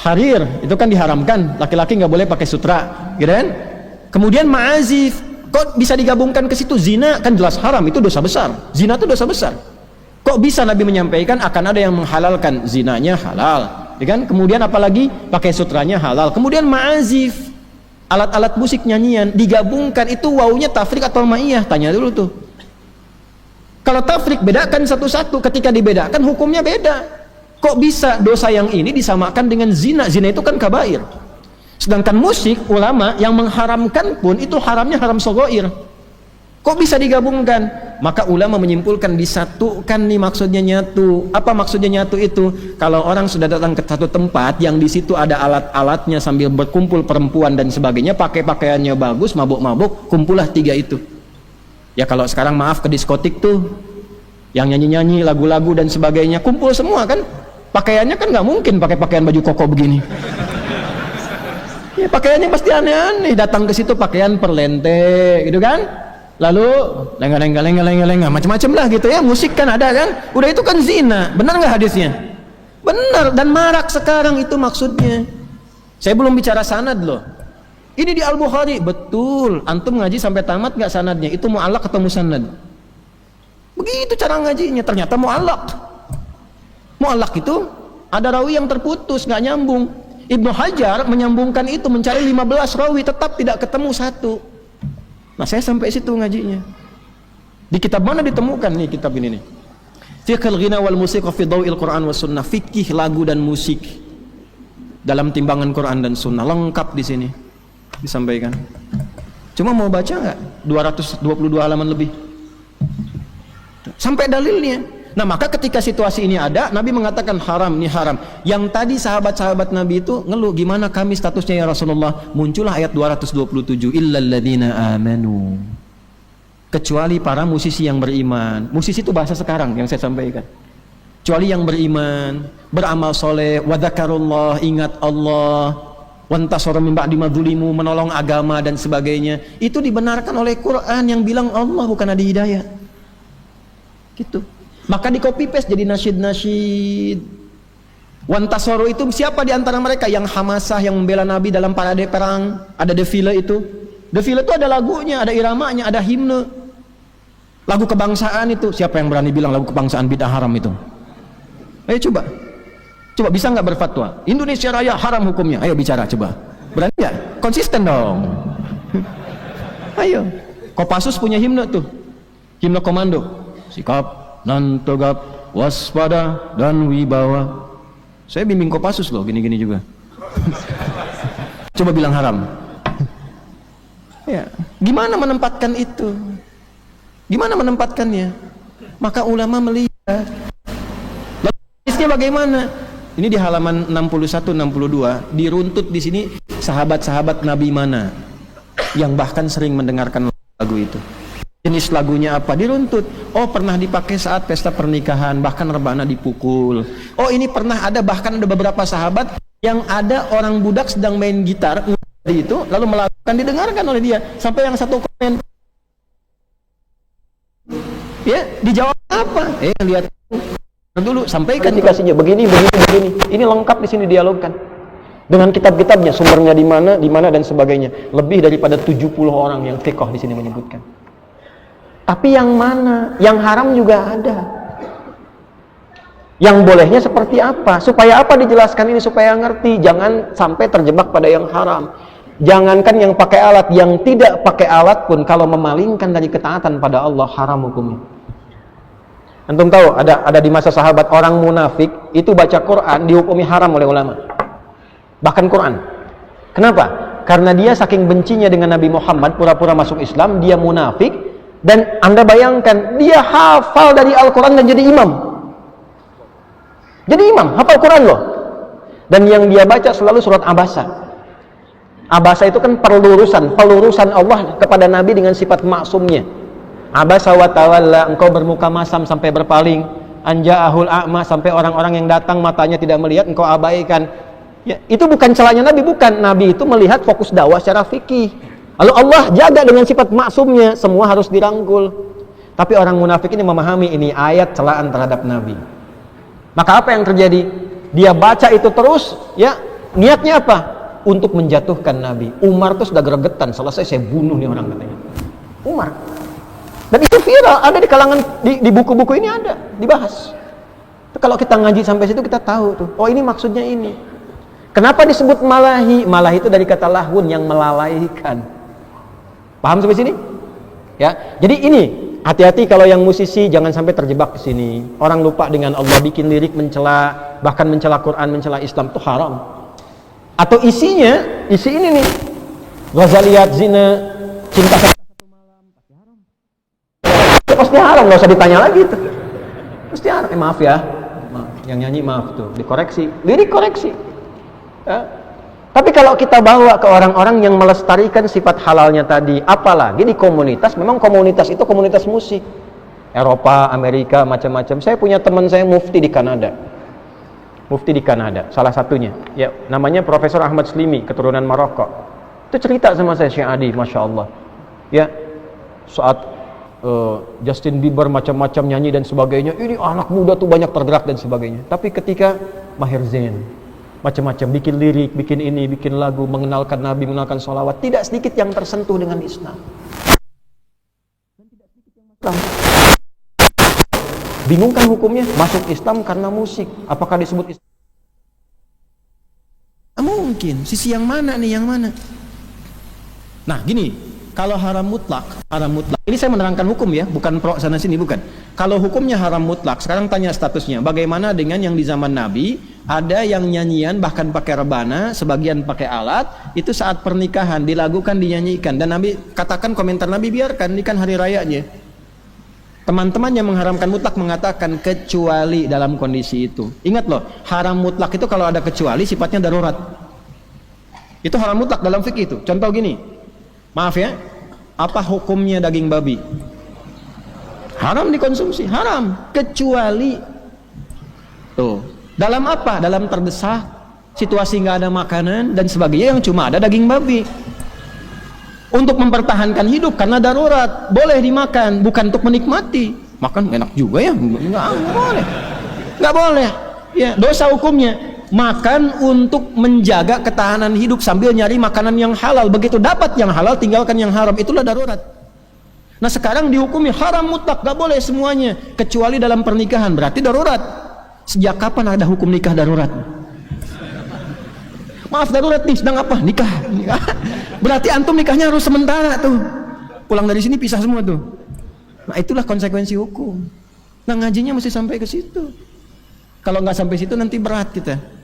Speaker 2: Harir itu kan diharamkan, laki-laki nggak boleh pakai sutra, gitu kan? Kemudian ma'azif, kok bisa digabungkan ke situ? Zina kan jelas haram, itu dosa besar. Zina itu dosa besar. Kok bisa Nabi menyampaikan akan ada yang menghalalkan zinanya halal? Ya kan? Kemudian apalagi pakai sutranya halal. Kemudian ma'azif, alat-alat musik nyanyian digabungkan, itu wawunya tafrik atau ma'iyah? Tanya dulu tuh. Kalau tafrik bedakan satu-satu, ketika dibedakan hukumnya beda. Kok bisa dosa yang ini disamakan dengan zina? Zina itu kan kabair. Sedangkan musik, ulama yang mengharamkan pun itu haramnya haram shaghair. Kok bisa digabungkan? Maka ulama menyimpulkan disatukan nih, maksudnya nyatu. Apa maksudnya nyatu itu? Kalau orang sudah datang ke satu tempat yang di situ ada alat-alatnya sambil berkumpul perempuan dan sebagainya, pakai pakaiannya bagus, mabuk-mabuk, kumpullah tiga itu. Ya kalau sekarang maaf ke diskotik tuh, yang nyanyi-nyanyi lagu-lagu dan sebagainya, kumpul semua kan? Pakaiannya kan nggak mungkin pakai pakaian baju koko begini. Ya pakaiannya pasti aneh-aneh. Datang ke situ pakaian perlente, gitu kan? Lalu lenga macam-macam lah gitu ya. Musik kan ada kan? Udah itu kan zina. Benar nggak hadisnya? Benar, dan marak sekarang itu maksudnya. Saya belum bicara sanad loh. Ini di Al-Bukhari, betul. Antum ngaji sampai tamat nggak sanadnya? Itu mu'allaq atau musannad? Begitu cara ngajinya. Ternyata mu'allaq. Mu'allaq itu ada rawi yang terputus, nggak nyambung. Ibnu Hajar menyambungkan itu, mencari 15 rawi, tetap tidak ketemu satu. Nah saya sampai situ ngajinya. Di kitab mana ditemukan nih kitab ini nih? Fiqhul ghina wal musiq fi dhawil Quran was sunnah. Fikih lagu dan musik dalam timbangan Quran dan sunnah, lengkap di sini disampaikan. Cuma mau baca nggak? 222 halaman lebih. Sampai dalilnya. Nah maka ketika situasi ini ada, Nabi mengatakan haram, ini haram. Yang tadi sahabat-sahabat Nabi itu ngeluh, gimana kami statusnya ya Rasulullah? Muncullah ayat 227, illal ladzina amanu. Kecuali para musisi yang beriman. Musisi itu bahasa sekarang yang saya sampaikan. Kecuali yang beriman, beramal soleh, wa dzakarullah, ingat Allah, wantasara min ba'di madzulimu, menolong agama dan sebagainya. Itu dibenarkan oleh Quran yang bilang Allah, bukan ada hidayah. Gitu. Maka di copy paste jadi nasyid-nasyid. Wantasoro itu siapa di antara mereka yang hamasah, yang membela Nabi dalam parade perang, ada defile itu. Defile itu ada lagunya, ada iramanya, ada himne. Lagu kebangsaan itu, siapa yang berani bilang lagu kebangsaan bid'ah haram itu? Ayo coba. Coba bisa nggak berfatwa? Indonesia Raya haram hukumnya. Ayo bicara coba. Berani nggak? Konsisten dong. Ayo. Kopassus punya himne tuh. Himne komando. Sikap dan tegap, waspada dan wibawa. Saya bimbing Kopassus loh, gini-gini juga. Coba bilang haram. Ya, gimana menempatkan itu? Gimana menempatkannya? Maka ulama melihat. Lalu hadisnya bagaimana? Ini di halaman 61-62 diruntut di sini sahabat-sahabat Nabi mana yang bahkan sering mendengarkan lagu itu. Jenis lagunya apa? Diruntut. Oh pernah dipakai saat pesta pernikahan, bahkan rebana dipukul. Oh ini pernah ada, bahkan ada beberapa sahabat yang ada orang budak sedang main gitar itu, lalu melakukan, didengarkan oleh dia. Sampai yang satu komen, ya dijawab apa? Lihat dulu, sampaikan indikasinya begini. Ini lengkap di sini dialogkan dengan kitab-kitabnya, sumbernya di mana dan sebagainya. Lebih daripada 70 orang yang fiqh di sini menyebutkan. Tapi yang mana? Yang haram juga ada. Yang bolehnya seperti apa? Supaya apa dijelaskan ini? Supaya ngerti. Jangan sampai terjebak pada yang haram. Jangankan yang pakai alat, yang tidak pakai alat pun kalau memalingkan dari ketaatan pada Allah, haram hukumnya. Antum tahu ada di masa sahabat orang munafik itu baca Quran dihukumi haram oleh ulama. Bahkan Quran. Kenapa? Karena dia saking bencinya dengan Nabi Muhammad, pura-pura masuk Islam, dia munafik, dan Anda bayangkan dia hafal dari Al-Quran dan jadi imam. Jadi imam, hafal Quran loh. Dan yang dia baca selalu surat Abasa. Abasa itu kan pelurusan Allah kepada Nabi dengan sifat maksumnya. Abasa wa tawalla, engkau bermuka masam sampai berpaling, anja'ahul a'ma, sampai orang-orang yang datang matanya tidak melihat, engkau abaikan. Ya, itu bukan celahnya Nabi, bukan. Nabi itu melihat fokus dakwah secara fikih. Lalu Allah jaga dengan sifat maksumnya, semua harus dirangkul. Tapi orang munafik ini memahami ini ayat celaan terhadap Nabi. Maka apa yang terjadi? Dia baca itu terus, ya, niatnya apa? Untuk menjatuhkan Nabi. Umar tuh sudah gregetan, selesai saya bunuh nih orang, katanya. Umar. Dan itu viral, ada di kalangan, di buku-buku ini ada, dibahas. Kalau kita ngaji sampai situ kita tahu tuh, oh ini maksudnya ini. Kenapa disebut malahi? Malahi itu dari kata lahun, yang melalaikan. Paham sampai sini? Ya. Jadi ini, hati-hati kalau yang musisi jangan sampai terjebak ke sini. Orang lupa dengan Allah, bikin lirik mencela, bahkan mencela Quran, mencela Islam, itu haram. Atau isi ini nih. Ghazaliyat, zina, cinta pasti haram, nggak usah ditanya lagi tuh. Pasti haram. Maaf ya, yang nyanyi maaf tuh, dikoreksi, lirik koreksi. Ya. Tapi kalau kita bawa ke orang-orang yang melestarikan sifat halalnya tadi, apalagi di komunitas, memang komunitas itu komunitas musik, Eropa, Amerika, macam-macam. Saya punya teman saya mufti di Kanada, salah satunya, ya, namanya Profesor Ahmad Slimi, keturunan Maroko. Itu cerita sama saya, Syekh Adi, masya Allah, ya, saat Justin Bieber macam-macam nyanyi dan sebagainya, ini anak muda tuh banyak tergerak dan sebagainya. Tapi ketika Maher Zain macam-macam, bikin lirik, bikin ini, bikin lagu, mengenalkan Nabi, mengenalkan sholawat, tidak sedikit yang tersentuh dengan Islam. Dan tidak sedikit yang Islam. Bingung kan hukumnya? Masuk Islam karena musik. Apakah disebut Islam? Mungkin. Sisi yang mana nih? Yang mana? Nah, gini. Kalau haram mutlak. Ini saya menerangkan hukum ya, bukan pro sana sini, bukan. Kalau hukumnya haram mutlak, sekarang tanya statusnya. Bagaimana dengan yang di zaman Nabi, ada yang nyanyian bahkan pakai rebana, sebagian pakai alat, itu saat pernikahan dilakukan, dinyanyikan. Dan Nabi katakan, komentar Nabi, biarkan, ini kan hari rayanya. Teman-teman yang mengharamkan mutlak mengatakan kecuali dalam kondisi itu. Ingat loh, haram mutlak itu kalau ada kecuali sifatnya darurat. Itu haram mutlak dalam fikih itu. Contoh gini. Maaf ya, apa hukumnya daging babi? Haram dikonsumsi, haram. Kecuali tuh, dalam apa? Dalam terdesak, situasi nggak ada makanan dan sebagainya, yang cuma ada daging babi. Untuk mempertahankan hidup karena darurat, boleh dimakan, bukan untuk menikmati. Makan enak juga ya, nggak boleh, nggak boleh. Ya, dosa hukumnya. Makan untuk menjaga ketahanan hidup sambil nyari makanan yang halal. Begitu dapat yang halal, tinggalkan yang haram. Itulah darurat. Nah, sekarang dihukumi haram mutlak, gak boleh semuanya kecuali dalam pernikahan, berarti darurat. Sejak kapan ada hukum nikah darurat? Maaf, darurat nih, sedang apa? Nikah. Berarti antum nikahnya harus sementara tuh. Pulang dari sini pisah semua tuh. Nah, itulah konsekuensi hukum. Nah, ngajinya mesti sampai ke situ. Kalau nggak sampai situ nanti berat kita.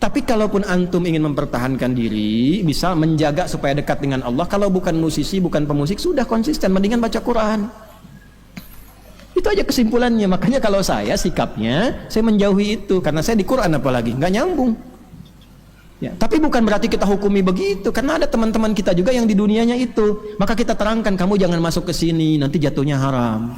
Speaker 2: Tapi kalaupun antum ingin mempertahankan diri, bisa menjaga supaya dekat dengan Allah. Kalau bukan musisi, bukan pemusik, sudah konsisten, mendingan baca Quran. Itu aja kesimpulannya. Makanya kalau saya sikapnya, saya menjauhi itu. Karena saya di Quran apalagi, nggak nyambung. Ya, tapi bukan berarti kita hukumi begitu. Karena ada teman-teman kita juga yang di dunianya itu. Maka kita terangkan, kamu jangan masuk ke sini, nanti jatuhnya haram.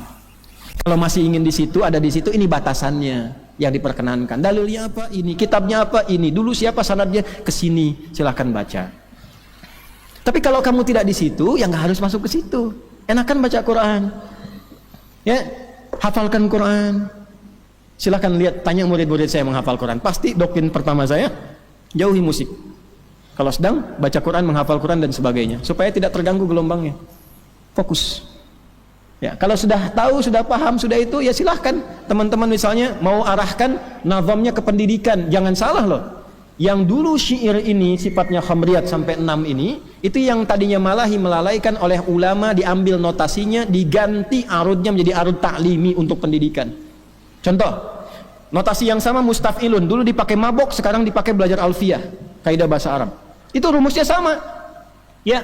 Speaker 2: Kalau masih ingin di situ, ada di situ, ini batasannya yang diperkenankan. Dalilnya apa? Ini. Kitabnya apa? Ini. Dulu siapa sanadnya? Kesini. Silahkan baca. Tapi kalau kamu tidak di situ, ya nggak harus masuk ke situ. Enakan baca Quran. Ya, hafalkan Quran. Silahkan lihat, tanya murid-murid saya menghafal Quran. Pasti doktrin pertama saya, jauhi musik. Kalau sedang baca Quran, menghafal Quran dan sebagainya, supaya tidak terganggu gelombangnya. Fokus. Ya, kalau sudah tahu, sudah paham, sudah itu, ya silahkan. Teman-teman misalnya mau arahkan nazamnya ke pendidikan, jangan salah loh. Yang dulu syair ini sifatnya khamriyat sampai 6 ini, itu yang tadinya malahi melalaikan oleh ulama, diambil notasinya, diganti arudnya menjadi arud ta'limi untuk pendidikan. Contoh, notasi yang sama mustaf'ilun, dulu dipakai mabok, sekarang dipakai belajar alfiyah, kaidah bahasa Arab. Itu rumusnya sama. Ya.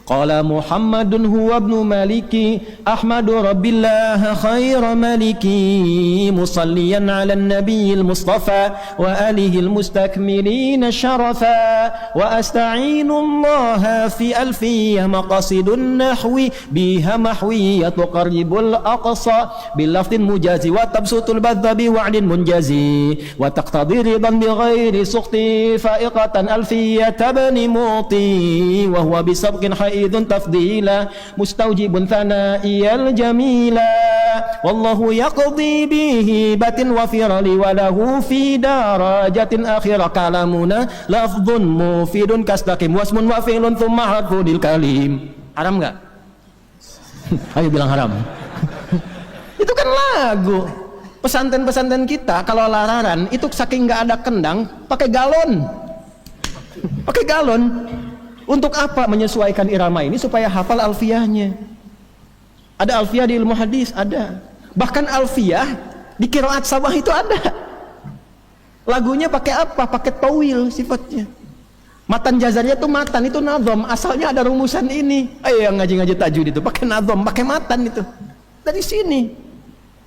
Speaker 2: Qala Muhammadun huwa ibnu Maliki Ahmadu Rabbillah khaira maliki musalliyan ala nabiyil mustafa wa alihil mustakmilin syarafa wa asta'inu Allah fi alfiyah maqasidun nahwi biha mahwiyah tuqarribul aqsa bil lafdin mujazi wa tabsutul badha bi wa'din munjazi wa taqtadi ridan bi ghairi suqti fa'iqatan alfiyah tabni muti wa huwa bisabqin idun tafdila mustaujibun thana'iyal jamila wallahu yaqdi bihi batin wa firali walahu fi darajatin akhirah kalamuna lafdhun mufidun kastaqim wasmun wa fi'lun thumma harfudil kalim. Haram nggak? Ayo bilang haram. Itu kan lagu. Pesantren-pesantren kita kalau lararan itu saking nggak ada kendang pakai galon. Pakai galon. Untuk apa menyesuaikan irama ini? Supaya hafal alfiyahnya. Ada alfiyah di ilmu hadis, ada. Bahkan alfiyah di qiraat sabah itu ada. Lagunya pakai apa? Pakai tawil sifatnya. Matan jazarnya itu matan, itu nadhom. Asalnya ada rumusan ini. Ayo yang ngaji-ngaji tajwid itu pakai nadhom, pakai matan itu. Dari sini.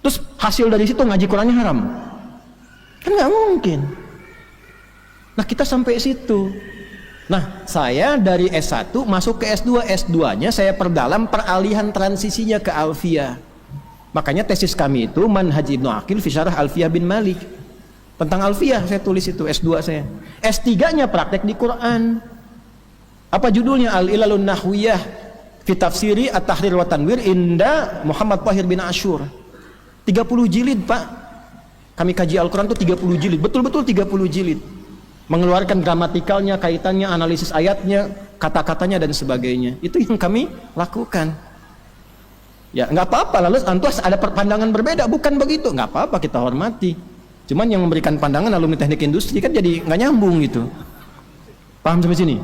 Speaker 2: Terus hasil dari situ ngaji Qur'annya haram. Kan nggak mungkin. Nah kita sampai situ. Nah, saya dari S1 masuk ke S2. S2-nya saya perdalam peralihan transisinya ke alfiyah. Makanya tesis kami itu Manhaj Ibnu Aqil fi Syarah Alfiyah bin Malik. Tentang alfiyah saya tulis itu S2 saya. S3-nya praktek di Quran. Apa judulnya? Al-Ilalun Nahwiyah fi Tafsiri At-Tahrir wa Tanwir inda Muhammad Tahir bin Ashur. 30 jilid, Pak. Kami kaji Al-Quran itu 30 jilid. Betul-betul 30 jilid. Mengeluarkan gramatikalnya, kaitannya, analisis ayatnya, kata-katanya dan sebagainya. Itu yang kami lakukan. Ya nggak apa-apa, lalu antus ada pandangan berbeda, bukan begitu, nggak apa-apa, kita hormati. Cuman yang memberikan pandangan alumni teknik industri kan jadi nggak nyambung gitu. Paham sampai sini?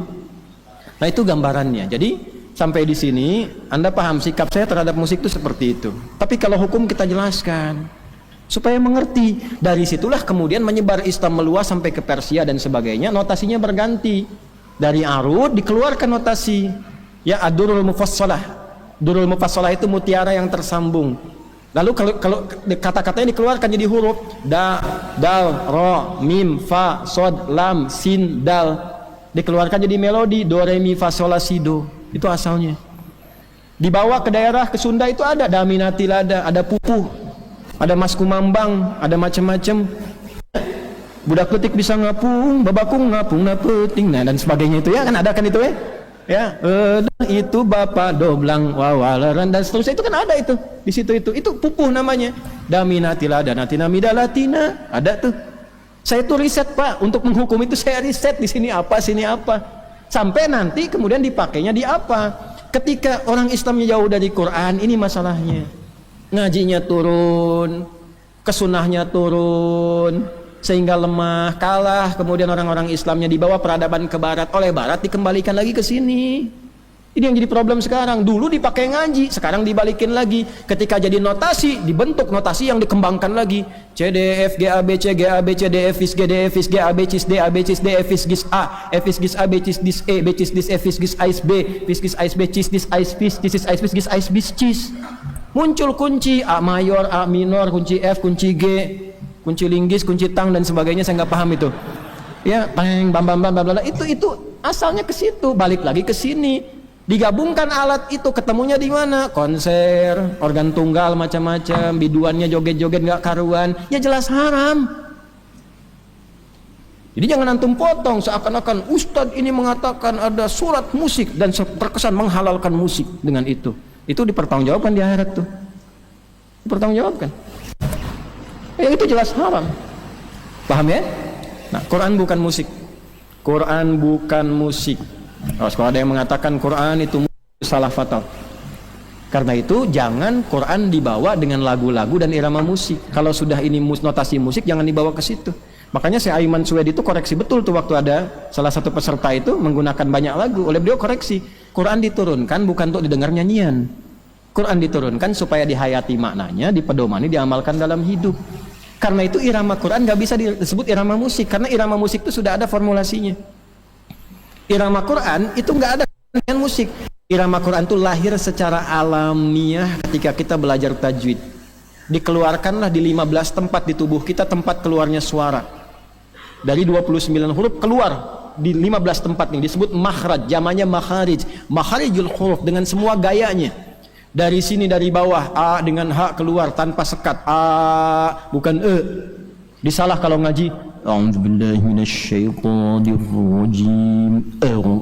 Speaker 2: Nah itu gambarannya. Jadi sampai di sini Anda paham sikap saya terhadap musik itu seperti itu. Tapi kalau hukum kita jelaskan supaya mengerti. Dari situlah kemudian menyebar Islam meluas sampai ke Persia dan sebagainya. Notasinya berganti. Dari arud dikeluarkan notasi. Ya ad-durul mufassalah. Durul mufassalah itu mutiara yang tersambung. Lalu kalau kata-katanya dikeluarkan jadi huruf da, dal, ro, mim, fa, sod, lam, sin, dal. Dikeluarkan jadi melodi do, re, mi, fa, sol, la, si, do. Itu asalnya. Dibawa ke daerah ke Sunda itu ada daminati lada, ada pupuh. Ada mas kumambang, ada macam-macam. Budak petik bisa ngapung, babakung ngapung na peting, nah dan sebagainya itu ya kan ada kan itu ya. Ya, itu bapak doblang wawalaran dan seterusnya itu kan ada itu di situ itu pupuh namanya. Daminati lada natina midalatina ada tuh. Saya tuh riset Pak untuk menghukum itu saya riset di sini apa sampai nanti kemudian dipakainya di apa. Ketika orang Islamnya jauh dari Quran ini masalahnya. Ngajinya turun, kesunahnya turun, sehingga lemah, kalah. Kemudian orang-orang Islamnya dibawa peradaban ke Barat, oleh Barat dikembalikan lagi ke sini. Ini yang jadi problem sekarang. Dulu dipakai ngaji, sekarang dibalikin lagi. Ketika jadi notasi, dibentuk notasi yang dikembangkan lagi. C D F G A B C G A B C D F is G D F is G A B C D A B C D F is Gis A F is Gis A B C dis E B C dis F is Gis Ais B F is Gis Ais B Cis dis Ais Bis Cis is Ais Bis Gis Ais Bis Cis. Muncul kunci A mayor, A minor, kunci F, kunci G, kunci linggis, kunci tang dan sebagainya, saya nggak paham itu. Ya, peng, bam bam bam bam bam. Itu asalnya ke situ, balik lagi ke sini. Digabungkan alat itu ketemunya di mana? Konser, organ tunggal macam-macam, biduannya joget-joget nggak karuan. Ya jelas haram. Jadi jangan antum potong seakan-akan Ustadz ini mengatakan ada surat musik dan terkesan menghalalkan musik dengan itu. Itu dipertanggungjawabkan di akhirat tuh. Dipertanggungjawabkan. Ya itu jelas haram. Paham ya? Nah, Quran bukan musik. Quran bukan musik. Kalau ada yang mengatakan Quran itu salah fatal. Karena itu jangan Quran dibawa dengan lagu-lagu dan irama musik. Kalau sudah ini notasi musik jangan dibawa ke situ. Makanya saya Aiman Suwedi itu koreksi betul tuh waktu ada salah satu peserta itu menggunakan banyak lagu. Oleh beliau koreksi. Quran diturunkan bukan untuk didengar nyanyian. Quran diturunkan supaya dihayati maknanya, dipedomani, diamalkan dalam hidup. Karena itu irama Quran nggak bisa disebut irama musik, karena irama musik itu sudah ada formulasinya. Irama Quran itu nggak ada dengan musik. Irama Quran itu lahir secara alamiah ketika kita belajar tajwid. Dikeluarkanlah di 15 tempat di tubuh kita tempat keluarnya suara. Dari 29 huruf keluar di 15 tempat ini disebut makhraj, jamannya makharij. Makharijul huruf dengan semua gayanya. Dari sini dari bawah A dengan H keluar tanpa sekat, A bukan E. Disalah kalau ngaji a'udzubillahi minasyaitonirrajim,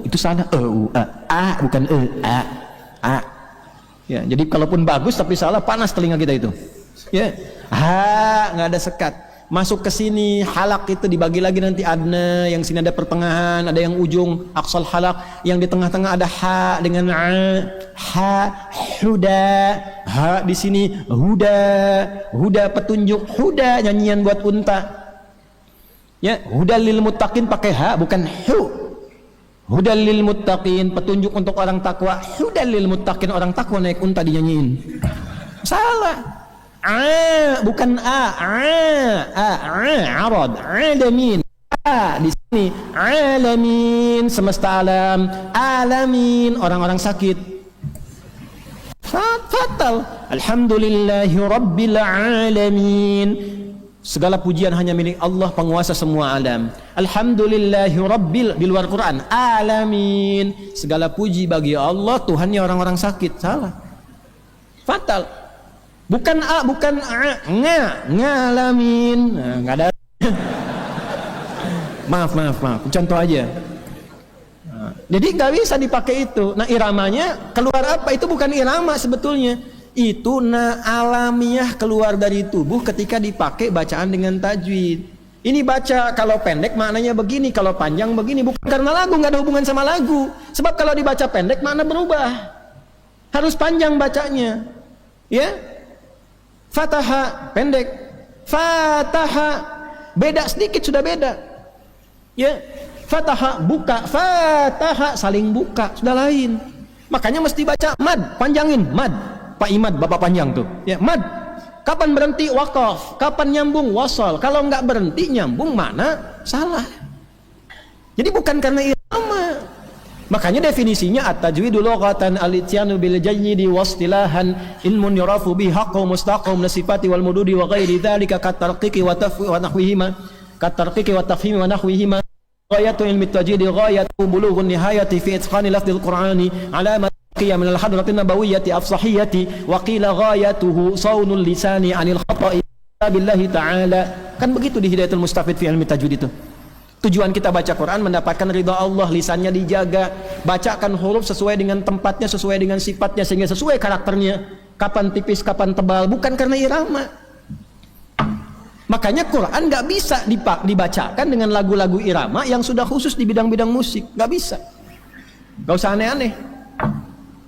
Speaker 2: itu salah, A bukan E, A. Ya, jadi kalaupun bagus tapi salah, panas telinga kita itu. Ya, H nggak ada sekat. Masuk ke sini halak itu dibagi lagi nanti, adna yang sini ada pertengahan, ada yang ujung aqsal halak, yang di tengah-tengah ada ha dengan a, ha huda, ha di sini huda petunjuk, huda nyanyian buat unta. Ya, hudal lil muttaqin pakai ha bukan hu. Hudal lil muttaqin petunjuk untuk orang takwa, hudal lil muttaqin orang takwa naik unta dinyanyiin. Salah. Bukan arad, alamin. Di sini alamin semesta alam, alamin orang-orang sakit. Fatal. Alhamdulillahi rabbil alamin. Segala pujian hanya milik Allah penguasa semua alam. Alhamdulillahi rabbil, di luar Quran, alamin. Segala puji bagi Allah Tuhannya orang-orang sakit. Salah. Fatal. Bukan A, bukan A, ngalamin. Nah, nggak ada. maaf. Contoh aja. Nah, jadi nggak bisa dipakai itu. Nah, iramanya keluar apa? Itu bukan irama sebetulnya. Itu alamiah keluar dari tubuh ketika dipakai bacaan dengan tajwid. Ini baca kalau pendek maknanya begini, kalau panjang begini. Bukan karena lagu, nggak ada hubungan sama lagu. Sebab kalau dibaca pendek makna berubah. Harus panjang bacanya. Ya. Fataha pendek, fataha beda sedikit sudah beda. Ya, fataha buka, fataha saling buka sudah lain. Makanya mesti baca mad, panjangin mad. Pak Imad bapak panjang tuh. Ya, mad. Kapan berhenti waqaf, kapan nyambung wasal. Kalau nggak berhenti nyambung mana salah. Jadi bukan karena irama. Makanya definisinya at-tajwidu lughatan al-ityanu bil jayyidi wastilahan ilmun yurafu bi haqqu mustaqim nasifati wal mududi wa ghairi dzalika katarqiqi wa tafwi wa nahwihima katarqiqi wa tafhimi wa nahwihima ghayatu ilmi at-tajwidi ghayatu bulughun nihayati fi itqani lafdhil qur'ani alamat qiyam min al-hadrati nabawiyyati afsahiyati wa qila ghayatuhu sawnul lisani 'anil khata'i billahi ta'ala. Kan begitu di Hidayatul Mustafid fi ilmi tajwid itu. Tujuan kita baca Quran mendapatkan ridha Allah, lisannya dijaga, bacakan huruf sesuai dengan tempatnya, sesuai dengan sifatnya, sehingga sesuai karakternya, kapan tipis, kapan tebal, bukan karena irama. Makanya Quran nggak bisa dibacakan dengan lagu-lagu irama yang sudah khusus di bidang-bidang musik, nggak bisa. Nggak usah aneh-aneh.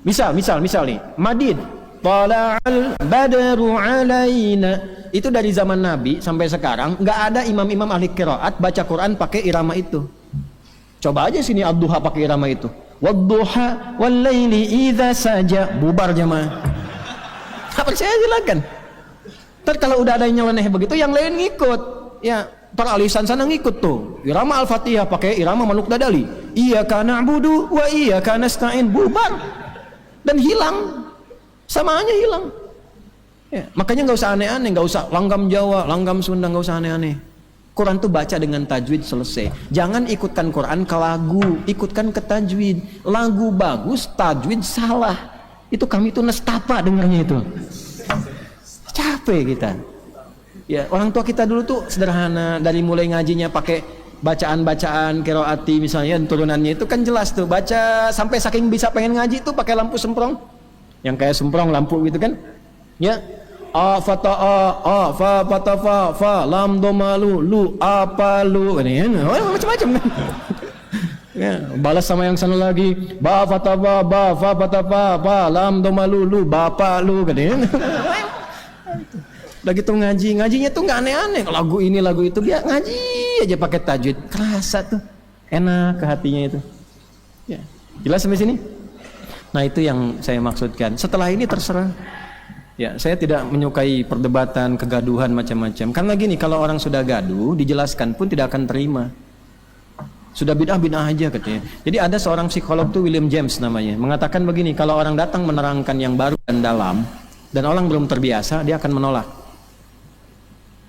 Speaker 2: Misal nih, Madid, Tala'al badru alaina. Itu dari zaman Nabi sampai sekarang nggak ada imam-imam ahli qiraat baca Quran pakai irama itu. Coba aja sini ad-duha pakai irama itu. Wad-duha wal-laili idza saja, bubar jemaah. Apa saya silakan. Ntar kalau udah ada yang nyeleneh begitu yang lain ngikut. Ya, peralisan sana ngikut tuh. Irama Al-Fatihah pakai irama Manuk Dadali. Iyyaka na'budu wa iyyaka nasta'in, bubar. Dan hilang. Samaannya hilang. Ya, makanya nggak usah aneh-aneh, nggak usah langgam Jawa, langgam Sunda, nggak usah aneh-aneh. Quran tuh baca dengan tajwid selesai. Jangan ikutkan Quran ke lagu, ikutkan ke tajwid. Lagu bagus, tajwid salah. Itu kami tuh nestapa dengarnya itu. Capek kita. Ya, orang tua kita dulu tuh sederhana, dari mulai ngajinya pakai bacaan-bacaan qiraati misalnya turunannya itu kan jelas tuh, baca sampai saking bisa pengen ngaji tuh pakai lampu semprong. Yang kayak semprong lampu gitu kan. Ya, a fata a fa fata fa lam doma lu apa lu ini macam-macam kan. Ya, balas sama yang sana lagi ba fata ba fa fata fa lam doma lu bapak lu kan. Udah gitu ngajinya tuh nggak aneh-aneh, lagu ini lagu itu, biar ngaji aja pakai tajwid, kerasa tuh enak ke hatinya itu. Ya, jelas sampai sini. Nah, itu yang saya maksudkan. Setelah ini terserah.
Speaker 1: Ya, saya tidak menyukai perdebatan, kegaduhan macam-macam. Karena gini, kalau orang sudah gaduh, dijelaskan pun tidak akan terima. Sudah bid'ah aja katanya. Jadi ada seorang psikolog tuh, William James namanya, mengatakan begini, kalau orang datang menerangkan yang baru dan dalam, dan orang belum terbiasa, dia akan menolak.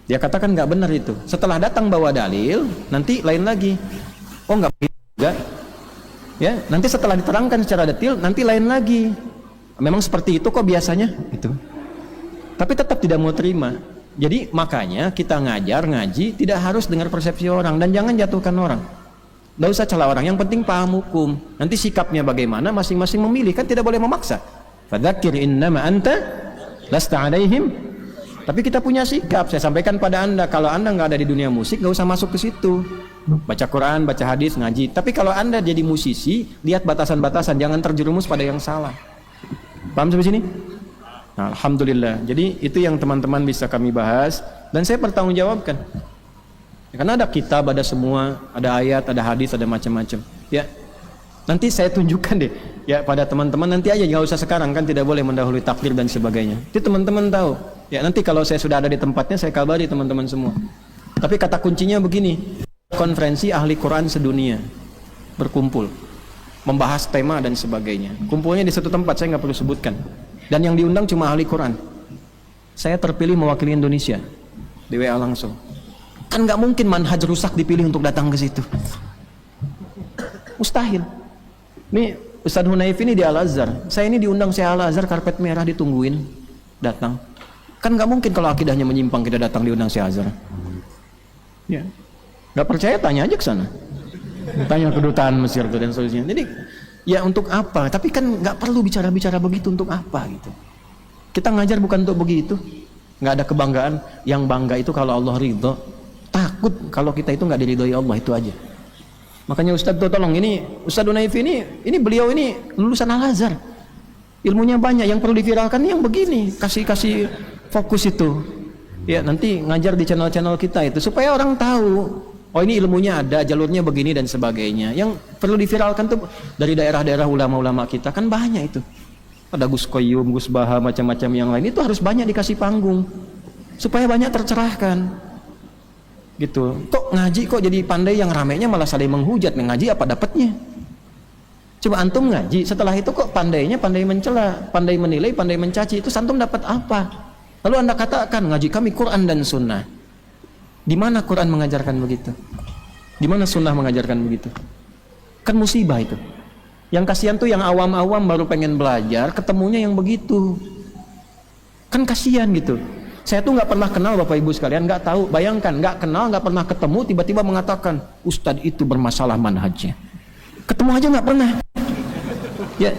Speaker 1: Dia katakan nggak benar itu. Setelah datang bawa dalil, nanti lain lagi. Oh nggak begitu juga. Ya, nanti setelah diterangkan secara detail, nanti lain lagi. Memang seperti itu kok biasanya, gitu. Tapi tetap tidak mau terima. Jadi makanya kita ngaji tidak harus dengar persepsi orang dan jangan jatuhkan orang. Tidak usah celah orang, yang penting paham hukum. Nanti sikapnya bagaimana masing-masing memilih, kan tidak boleh memaksa. Fadzakir innama anta lasta alaihim. Tapi kita punya sikap. Saya sampaikan pada Anda, kalau Anda nggak ada di dunia musik, nggak usah masuk ke situ. Baca Quran, baca hadis, ngaji. Tapi kalau Anda jadi musisi, lihat batasan-batasan, jangan terjerumus pada yang salah. Paham sampai sini? Nah, alhamdulillah. Jadi itu yang teman-teman bisa kami bahas dan saya bertanggungjawabkan. Karena ada kitab, ada semua, ada ayat, ada hadis, ada macam-macam. Ya, nanti saya tunjukkan deh. Ya pada teman-teman nanti aja, nggak usah sekarang, kan tidak boleh mendahului takdir dan sebagainya. Itu teman-teman tahu. Ya nanti kalau saya sudah ada di tempatnya, saya kabari teman-teman semua. Tapi kata kuncinya begini: konferensi ahli Quran sedunia berkumpul, membahas tema dan sebagainya. Kumpulnya di satu tempat, saya nggak perlu sebutkan. Dan yang diundang cuma ahli Quran. Saya terpilih mewakili Indonesia di WA langsung. Kan nggak mungkin manhaj rusak dipilih untuk datang ke situ. Mustahil. Nih Ustadz Hunaif ini di Al-Azhar. Saya ini diundang saya Al-Azhar, karpet merah ditungguin datang. Kan nggak mungkin kalau akidahnya menyimpang kita datang diundang saya Al-Azhar. Ya. Nggak percaya tanya aja ke sana. Tanya kedutaan Mesir dan seterusnya. Jadi ya untuk apa? Tapi kan nggak perlu bicara-bicara begitu, untuk apa gitu. Kita ngajar bukan untuk begitu. Nggak ada kebanggaan. Yang bangga itu kalau Allah ridho. Takut kalau kita itu nggak diridhoi Allah, itu aja. Makanya Ustadz tuh tolong, ini Ustadz Unaif ini beliau ini lulusan Al-Azhar. Ilmunya banyak, yang perlu diviralkan yang begini. Kasih fokus itu. Ya nanti ngajar di channel-channel kita itu supaya orang tahu. Oh ini ilmunya ada, jalurnya begini dan sebagainya. Yang perlu diviralkan tuh dari daerah-daerah ulama-ulama kita, kan banyak itu. Ada Gus Qayyum, Gus Baha, macam-macam yang lain. Itu harus banyak dikasih panggung supaya banyak tercerahkan. Gitu. Kok ngaji kok jadi pandai, yang ramainya malah saling menghujat. Ngaji apa dapatnya? Coba antum ngaji, setelah itu kok pandainya pandai mencela, pandai menilai, pandai mencaci. Itu antum dapat apa? Lalu Anda katakan ngaji kami Quran dan Sunnah. Di mana Quran mengajarkan begitu? Di mana Sunnah mengajarkan begitu? Kan musibah itu. Yang kasihan tuh yang awam-awam baru pengen belajar, ketemunya yang begitu. Kan kasihan gitu. Saya tuh nggak pernah kenal Bapak Ibu sekalian, nggak tahu. Bayangkan, nggak kenal, nggak pernah ketemu, tiba-tiba mengatakan Ustadz itu bermasalah manhajnya. Ketemu aja nggak pernah. Ya.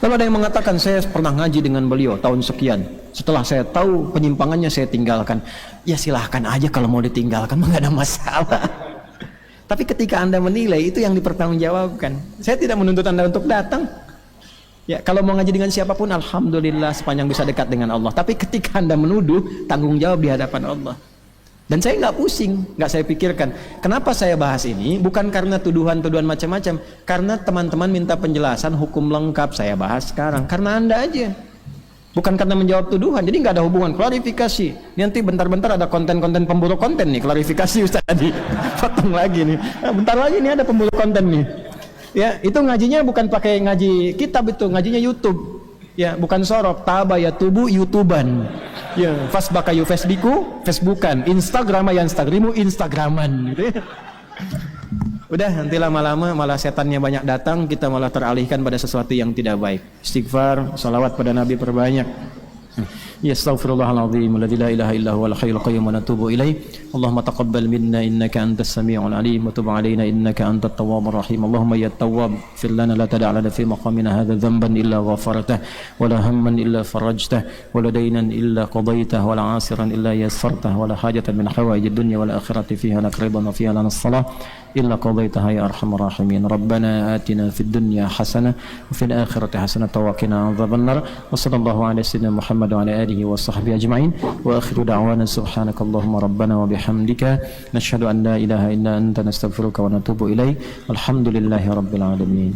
Speaker 1: Lalu ada yang mengatakan saya pernah ngaji dengan beliau tahun sekian. Setelah saya tahu penyimpangannya saya tinggalkan. Ya silahkan aja kalau mau ditinggalkan, nggak ada masalah. Tapi ketika Anda menilai, itu yang dipertanggungjawabkan. Saya tidak menuntut Anda untuk datang. Ya kalau mau ngaji dengan siapapun, alhamdulillah sepanjang bisa dekat dengan Allah. Tapi ketika Anda menuduh, tanggung jawab di hadapan Allah. Dan saya nggak pusing, nggak saya pikirkan. Kenapa saya bahas ini? Bukan karena tuduhan-tuduhan macam-macam. Karena teman-teman minta penjelasan hukum lengkap, saya bahas sekarang. Karena Anda aja. Bukan karena menjawab tuduhan. Jadi nggak ada hubungan. Klarifikasi. Nanti bentar-bentar ada konten-konten pemburu konten nih. Klarifikasi Ustaz tadi. Potong lagi nih. Bentar lagi nih ada pemburu konten nih. Ya itu ngajinya bukan pakai ngaji kitab, itu ngajinya YouTube. Ya bukan sorok, taba ya tubuh YouTuban. Ya, fasbakayu Facebookan, Instagrama ya Instagrimu Instagraman gitu ya. Udah nanti lama-lama malah setannya banyak datang, kita malah teralihkan pada sesuatu yang tidak baik. Istighfar, salawat pada Nabi perbanyak. Ya astaghfirullahaladzim alladzi la ilaha illa huwal hayyul qayyum wa natubu ilaih. Allahumma taqabbal minna innaka antas samiul alim wa tub alaina innaka antat tawwabur rahim. Allahumma ya tawwab fir lana la tada' lana fi maqamina hadha dhanban illa ghafartah wa la hamman illa farajtah wa la daynan illa qadaitah wa la 'asiran illa yassartah wa la hajatan min hawaijid dunya wal akhirati fiha lak ridan wa fiha lana salah illa qadaitaha ya arhamar rahimin. Rabbana atina fid dunya hasanah wa fil akhirati hasanah wa qina adzabannar. Wa sallallahu ala sayyidina Muhammad wa ala alihi wa sahbihi ajma'in. Wa akhiru da'wana subhanakallahumma rabbana wa bihamdika nashhadu an la ilaha illa anta nastaghfiruka wa natubu ilaik. Alhamdulillahi rabbil alamin.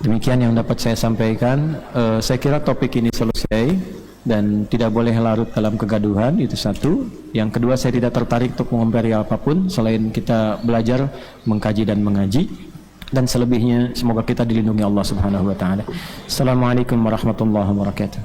Speaker 1: Demikian yang dapat saya sampaikan. Saya kira topik ini selesai.
Speaker 3: dan tidak boleh larut dalam kegaduhan, itu satu. Yang kedua, saya tidak tertarik untuk mengomentari apapun selain kita belajar, mengkaji dan mengaji, dan selebihnya semoga kita dilindungi Allah Subhanahu wa taala. Assalamualaikum warahmatullahi wabarakatuh.